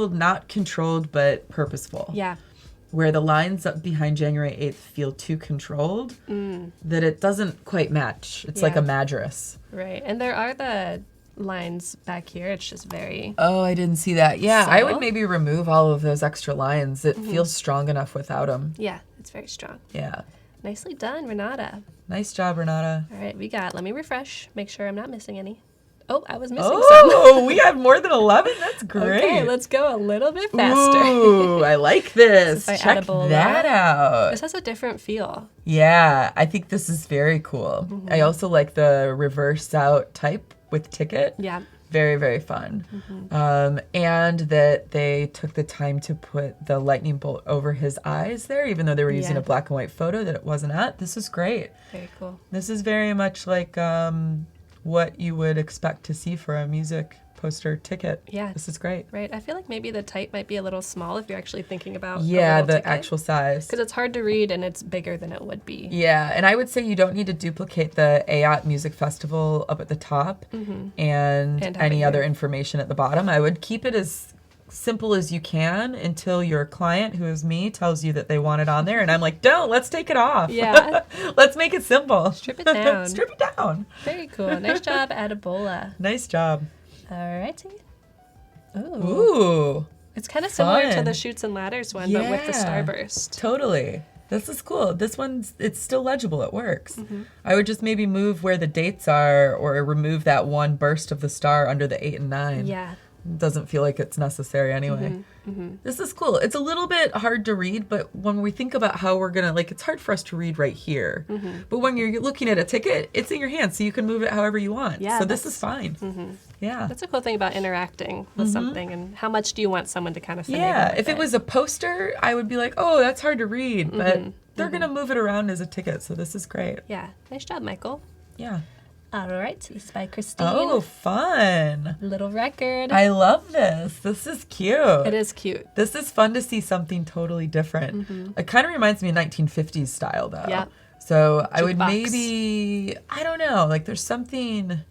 not controlled but purposeful. Yeah. Where the lines up behind January 8th feel too controlled, that it doesn't quite match. It's like a madras. Right. And there are the lines back here. It's just very... Oh, I didn't see that. Yeah, subtle. I would maybe remove all of those extra lines. It feels strong enough without them. Yeah, it's very strong. Yeah. Nicely done, Renata. Nice job, Renata. All right, let me refresh, make sure I'm not missing any. Oh, I was missing some. Oh, we have more than 11? That's great. Okay, let's go a little bit faster. Ooh, I like this. So if I Check add a bowl that out. This has a different feel. Yeah, I think this is very cool. I also like the reverse out type with ticket. Yeah. Very, very fun. And that they took the time to put the lightning bolt over his eyes there, even though they were using a black and white photo that it wasn't at. This is great. Very cool. This is very much like what you would expect to see for a music poster ticket. Yeah. This is great. Right. I feel like maybe the type might be a little small if you're actually thinking about the actual size. Because it's hard to read and it's bigger than it would be. Yeah, and I would say you don't need to duplicate the AOT Music Festival up at the top and any other information at the bottom. I would keep it as simple as you can until your client, who is me, tells you that they want it on there. And I'm like, don't, let's take it off. Yeah. Let's make it simple. Strip it down. Strip it down. Very cool. Nice job, Adabola. Nice job. Alrighty. Ooh. It's kind of similar to Fun. the Chutes and Ladders one, but with the starburst. Totally. This is cool. This one's, it's still legible. It works. I would just maybe move where the dates are or remove that one burst of the star under the 8 and 9. Yeah. Doesn't feel like it's necessary anyway. This is cool. It's a little bit hard to read, but when we think about how we're gonna, like, it's hard for us to read right here. But when you're looking at a ticket, it's in your hand, so you can move it however you want. Yeah, so this is fine. Yeah. That's a cool thing about interacting with something and how much do you want someone to kind of finagle Yeah. with If it was a poster, I would be like, oh, that's hard to read, but they're gonna move it around as a ticket, so this is great. Yeah. Nice job, Michael. Yeah. All right. It's by Kristine. Oh, fun. Little record. I love this. This is cute. It is cute. This is fun to see something totally different. It kind of reminds me of 1950s style, though. Yeah. So I would Jukebox. maybe, I don't know, like there's something.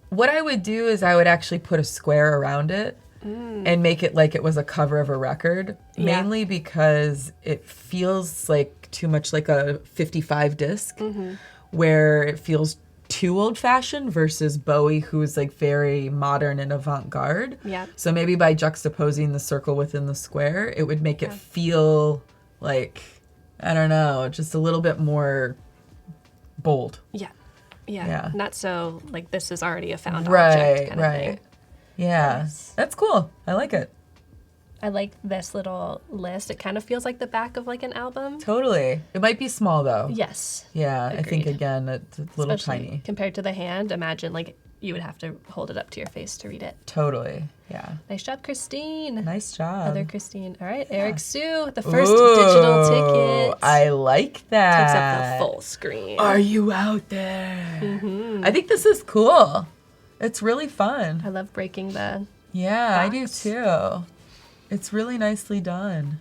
What I would do is I would actually put a square around it and make it like it was a cover of a record, mainly because it feels like too much like a 55 disc, where it feels too old-fashioned versus Bowie, who's like very modern and avant-garde. Yeah. So maybe by juxtaposing the circle within the square, it would make it feel like, I don't know, just a little bit more bold. Yeah. Yeah. Yeah. Not so like this is already a found object kind of thing. Yeah. Nice. That's cool. I like it. I like this little list. It kind of feels like the back of like an album. Totally. It might be small though. Yes. Yeah. I think Agreed. again, it's a little Especially tiny. compared to the hand. Imagine like you would have to hold it up to your face to read it. Totally. Yeah. Nice job, Kristine. Nice job. Other Kristine. All right, Eric Sue, the first digital ticket. I like that. Takes up the full screen. Are you out there? I think this is cool. It's really fun. I love breaking the Yeah, I do box. too. It's really nicely done.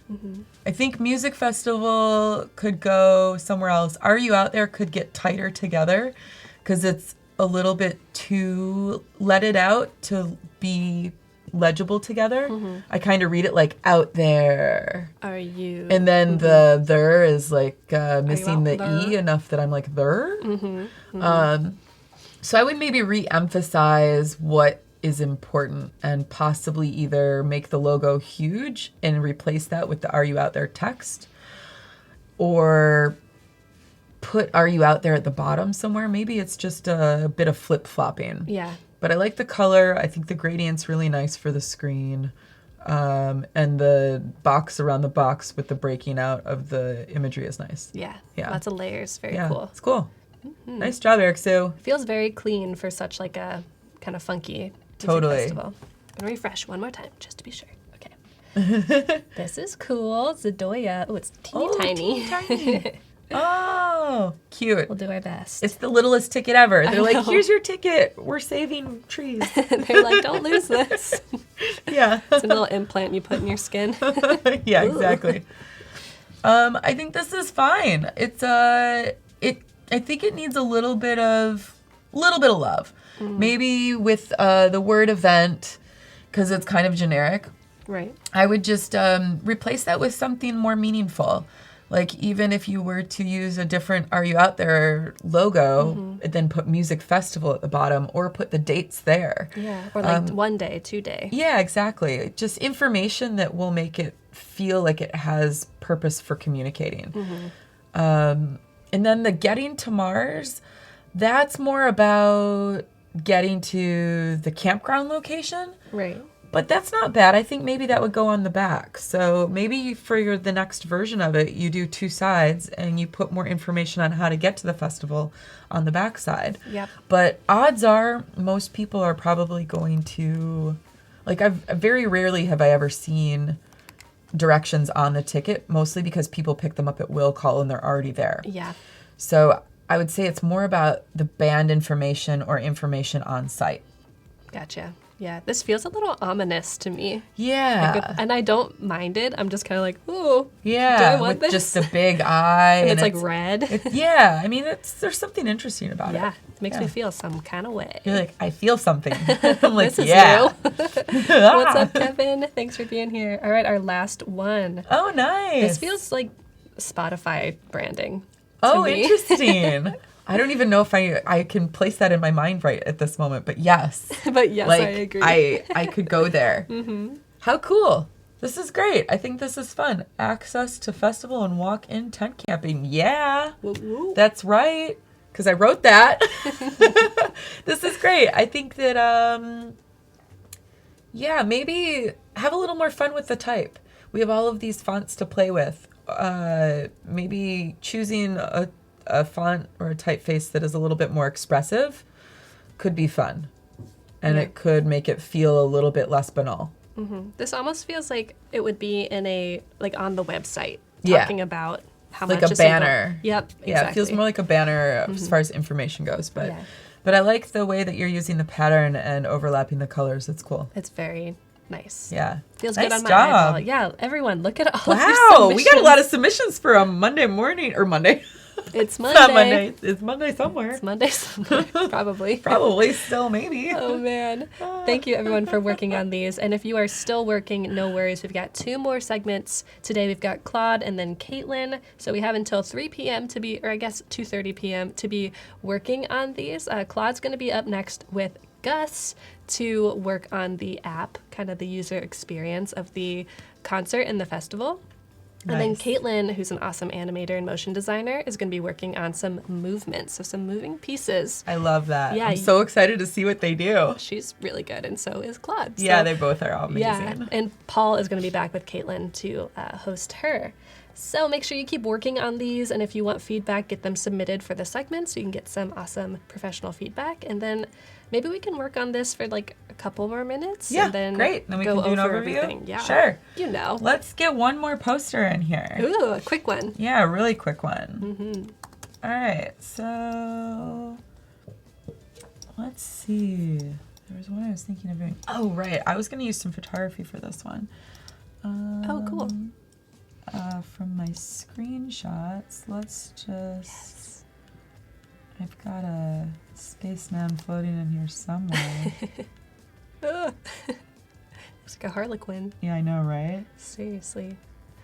I think Music Festival could go somewhere else. Are You Out There could get tighter together because it's a little bit too leaded out to be legible together. I kind of read it like out there. Are you? And then the there is like missing the out E there? enough that I'm like there. So I would maybe re-emphasize what is important and possibly either make the logo huge and replace that with the Are You Out There text, or put Are You Out There at the bottom somewhere. Maybe it's just a bit of flip-flopping. Yeah. But I like the color. I think the gradient's really nice for the screen. And the box around the box with the breaking out of the imagery is nice. Yeah. Yeah. Lots of layers. Very Yeah, cool. it's cool. Nice job, Eric Sue. Feels very clean for such like a kind of funky music Totally. festival. I'm gonna refresh one more time just to be sure. Okay. This is cool. Zadoya. Oh, it's teeny tiny. Teeny tiny. Oh, cute. We'll do our best. It's the littlest ticket ever. They're like, know. here's your ticket. We're saving trees. They're like, don't lose this. Yeah. It's a little implant you put in your skin. Yeah, exactly. I think this is fine. It's I think it needs a little bit of love. Maybe with the word event, because it's kind of generic. Right. I would just replace that with something more meaningful. Like, even if you were to use a different Are You Out There logo, and then put Music Festival at the bottom, or put the dates there. Yeah. Or like 1 day, 2 day. Yeah, exactly. Just information that will make it feel like it has purpose for communicating. And then the getting to Mars, that's more about getting to the campground location. Right. But that's not bad. I think maybe that would go on the back. So maybe for the next version of it, you do 2 sides and you put more information on how to get to the festival on the back side. Yep. But odds are most people are probably going to, like, I've very rarely have I ever seen directions on the ticket, mostly because people pick them up at will call and they're already there. Yeah. So I would say it's more about the band information or information on site. Gotcha. Yeah, this feels a little ominous to me. Yeah. And I don't mind it. I'm just kind of like, ooh. Yeah, do I want with this? just the big eye. And it's like red. Yeah, I mean, there's something interesting about Yeah, it. it makes me feel some kind of way. You're like, I feel something. I'm like, This is yeah. you. What's up, Kevin? Thanks for being here. All right, our last one. Oh, nice. This feels like Spotify branding. Oh, me. interesting. I don't even know if I can place that in my mind right at this moment, but yes. But yes, Like, I agree. I could go there. How cool. This is great. I think this is fun. Access to festival and walk-in tent camping. Yeah. Woo, woo. That's right. Because I wrote that. This is great. I think that, yeah, maybe have a little more fun with the type. We have all of these fonts to play with. Maybe choosing a font or a typeface that is a little bit more expressive could be fun. And it could make it feel a little bit less banal. This almost feels like it would be in on the website Yeah. talking about how Like much a is involved. banner. Yep, exactly. Yeah, it feels more like a banner as far as information goes. But Yeah. but I like the way that you're using the pattern and overlapping the colors. It's cool. It's very nice. Yeah. Feels Nice good on my job. eyeball. Yeah, everyone, look at all of these Wow, we got a lot of submissions. submissions for a Monday morning or Monday. It's Monday. Not Monday. It's Monday somewhere. It's Monday somewhere, probably. Probably still maybe. Oh man. Thank you everyone for working on these. And if you are still working, no worries. We've got 2 more segments. Today we've got Claude and then Caitlin. So we have until 3 p.m. to be, or I guess 2:30 p.m. to be working on these. Claude's going to be up next with Gus to work on the app, kind of the user experience of the concert and the festival. And then Nice. Caitlin, who's an awesome animator and motion designer, is going to be working on some movements, so some moving pieces. I love that. Yeah, I'm so excited to see what they do. She's really good, and so is Claude. Yeah, So, they both are amazing. yeah, and Paul is going to be back with Caitlin to host her. So make sure you keep working on these, and if you want feedback, get them submitted for the segment so you can get some awesome professional feedback. And then maybe we can work on this for like a couple more minutes. Yeah, and then great. Then we go can do an over overview. everything. Yeah, Sure. You know. Let's get one more poster in here. Ooh, a quick one. Yeah, a really quick one. All right, so let's see. There was one I was thinking of doing. Oh, right. I was going to use some photography for this one. Oh, cool. From my screenshots, let's just... I've got a spaceman floating in here somewhere. It's like a harlequin. Yeah, I know, right? Seriously.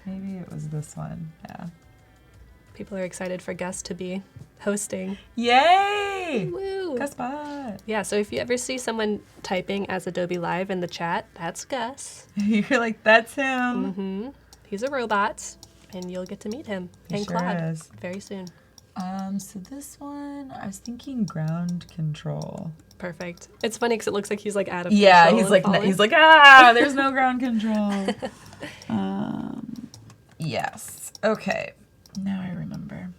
Maybe it was this one. Yeah. People are excited for Gus to be hosting. Yay! Woo! Gus Bot. Yeah, so if you ever see someone typing as Adobe Live in the chat, that's Gus. You're like, that's him. He's a robot, and you'll get to meet him He and sure Claude is. very soon. So this one, I was thinking ground control. Perfect. It's funny because it looks like he's like out of Yeah, control he's and like, falling. there's no ground control. Yes. Okay. Now I remember.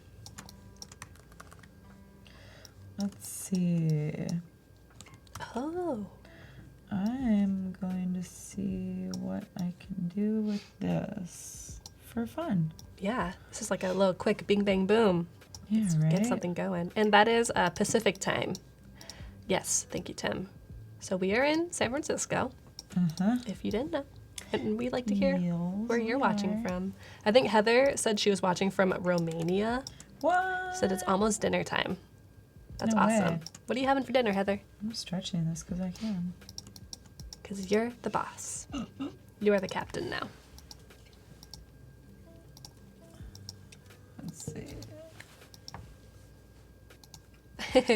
Let's see. Oh, I'm going to see what I can do with this for fun. Yeah, this is like a little quick bing, bang, boom. Yeah, right? Get something going. And that is Pacific time. Yes, thank you, Tim. So we are in San Francisco, if you didn't know. And we'd like to hear where you're watching from. I think Heather said she was watching from Romania. What? Said it's almost dinner time. That's No awesome. way. What are you having for dinner, Heather? I'm stretching this because I can. Because you're the boss. You are the captain now. Let's see.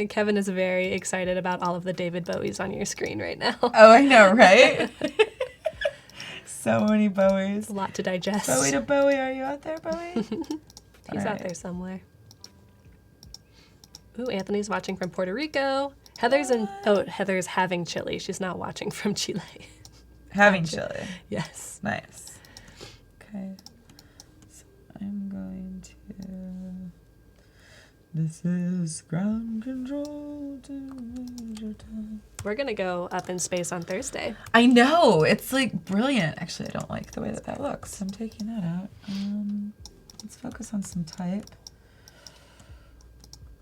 Kevin is very excited about all of the David Bowies on your screen right now. Oh, I know, right? So many Bowies. A lot to digest. Bowie to Bowie, are you out there, Bowie? He's out there somewhere. Ooh, Anthony's watching from Puerto Rico. Heather's having chili. She's not watching from Chile. Having chili. Yes. Nice. Okay. So I'm going to... This is ground control to Major Tom. We're gonna go up in space on Thursday. I know. It's like brilliant. Actually, I don't like the way that looks. I'm taking that out. Let's focus on some type.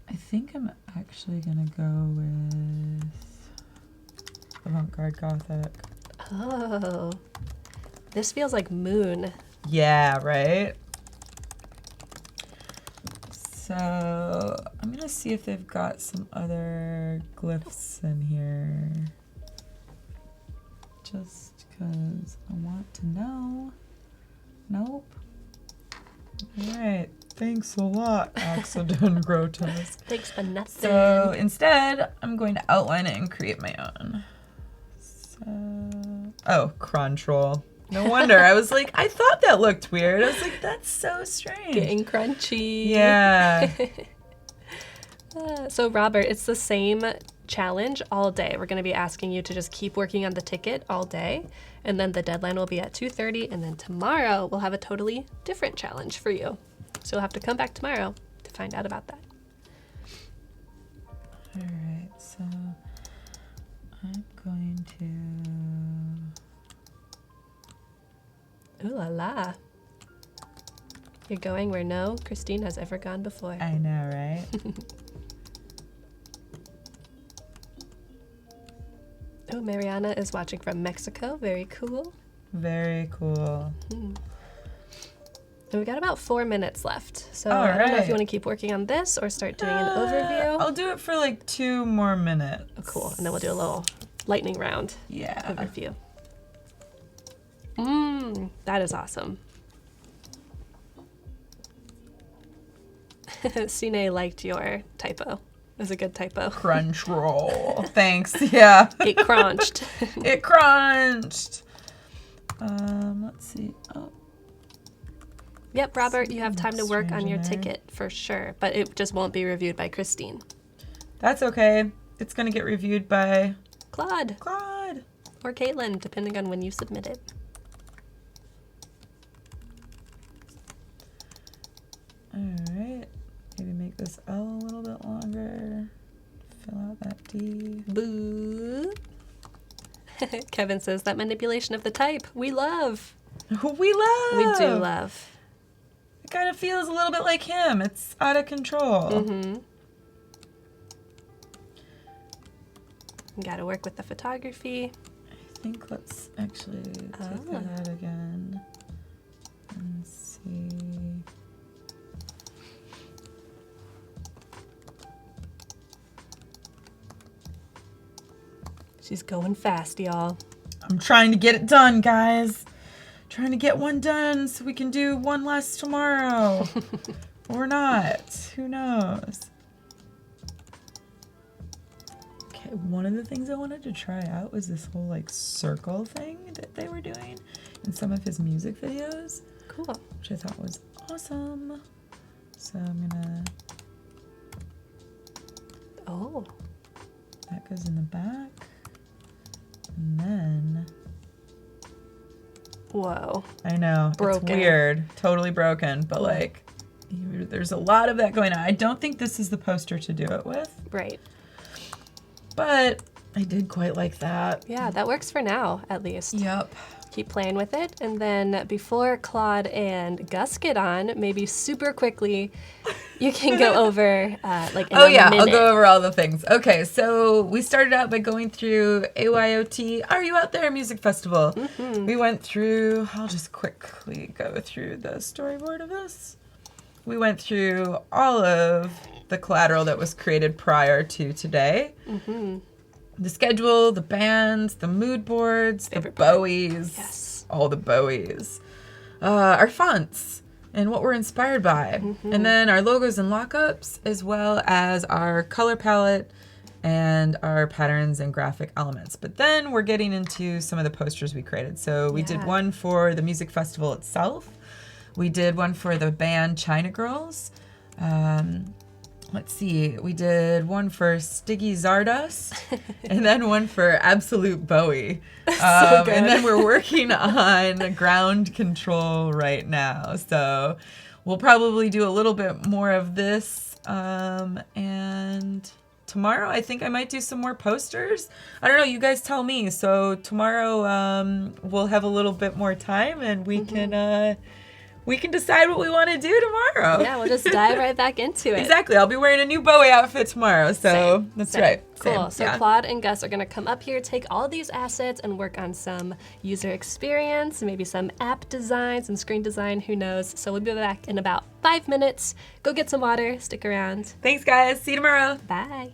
I think I'm actually gonna go with avant-garde Gothic. Oh, this feels like Moon. Yeah, right? So I'm gonna see if they've got some other glyphs in here. Just because I want to know. Nope. Alright, thanks a lot, Accident Grotesque. Thanks for nothing. So instead, I'm going to outline it and create my own. So, oh, control. No wonder. I was like, I thought that looked weird. I was like, that's so strange. Getting crunchy. Yeah. So Robert, it's the same challenge all day. We're going to be asking you to just keep working on the ticket all day, and then the deadline will be at 2:30, and then tomorrow we'll have a totally different challenge for you. So you'll have to come back tomorrow to find out about that. All right, so I'm going to... Ooh la la. You're going where no Kristine has ever gone before. I know, right? Oh, Mariana is watching from Mexico. Very cool. Very cool. And we got about 4 minutes left. So All I don't know if right. you want to keep working on this or start doing an overview. I'll do it for like 2 more minutes. Oh, cool. And then we'll do a little lightning round Yeah. overview. That is awesome. Sine liked your typo. It was a good typo. Crunch roll. Thanks. Yeah. It crunched. It crunched. Let's see. Oh, Yep, Robert, you have time to work on your strange in there. ticket for sure, but it just won't be reviewed by Kristine. that's okay. It's gonna get reviewed by Claude Claude. or Caitlin, depending on when you submit it. All right. Maybe make this L a little bit longer. Fill out that D. Boo. Kevin says that manipulation of the type we love. We love. We do love. It kind of feels a little bit like him. It's out of control. Got to work with the photography. I think let's actually take that out again and see. She's going fast, y'all. I'm trying to get it done, guys. Trying to get one done so we can do one less tomorrow. Or not. Who knows? Okay, one of the things I wanted to try out was this whole like circle thing that they were doing in some of his music videos. Cool. Which I thought was awesome. So I'm gonna... Oh. That goes in the back. And then... Whoa. I know, Broken. it's weird. Totally broken, but like, there's a lot of that going on. I don't think this is the poster to do it with, Right. but I did quite like that. Yeah, that works for now, at least. Yep. keep playing with it. And then before Claude and Gus get on, maybe super quickly, you can go over like in a minute. I'll go over all the things. Okay, so we started out by going through AYOT, Are You Out There Music Festival. We went through, I'll just quickly go through the storyboard of this. We went through all of the collateral that was created prior to today. The schedule, the bands, the mood boards, the Bowies. Yes. All the Bowies. Our fonts and what we're inspired by. And then our logos and lockups, as well as our color palette and our patterns and graphic elements. But then we're getting into some of the posters we created. So we did one for the music festival itself. We did one for the band China Girls. Let's see, we did one for Stiggy Zardust, and then one for Absolute Bowie. So good. And then we're working on ground control right now. So we'll probably do a little bit more of this. And tomorrow, I think I might do some more posters. I don't know, you guys tell me. So tomorrow, we'll have a little bit more time, and we can decide what we want to do tomorrow. Yeah, we'll just dive right back into it. Exactly. I'll be wearing a new Bowie outfit tomorrow. So that's right. Cool. Same. So Claude and Gus are going to come up here, take all these assets, and work on some user experience, maybe some app design, some screen design, who knows. So we'll be back in about 5 minutes. Go get some water. Stick around. Thanks, guys. See you tomorrow. Bye.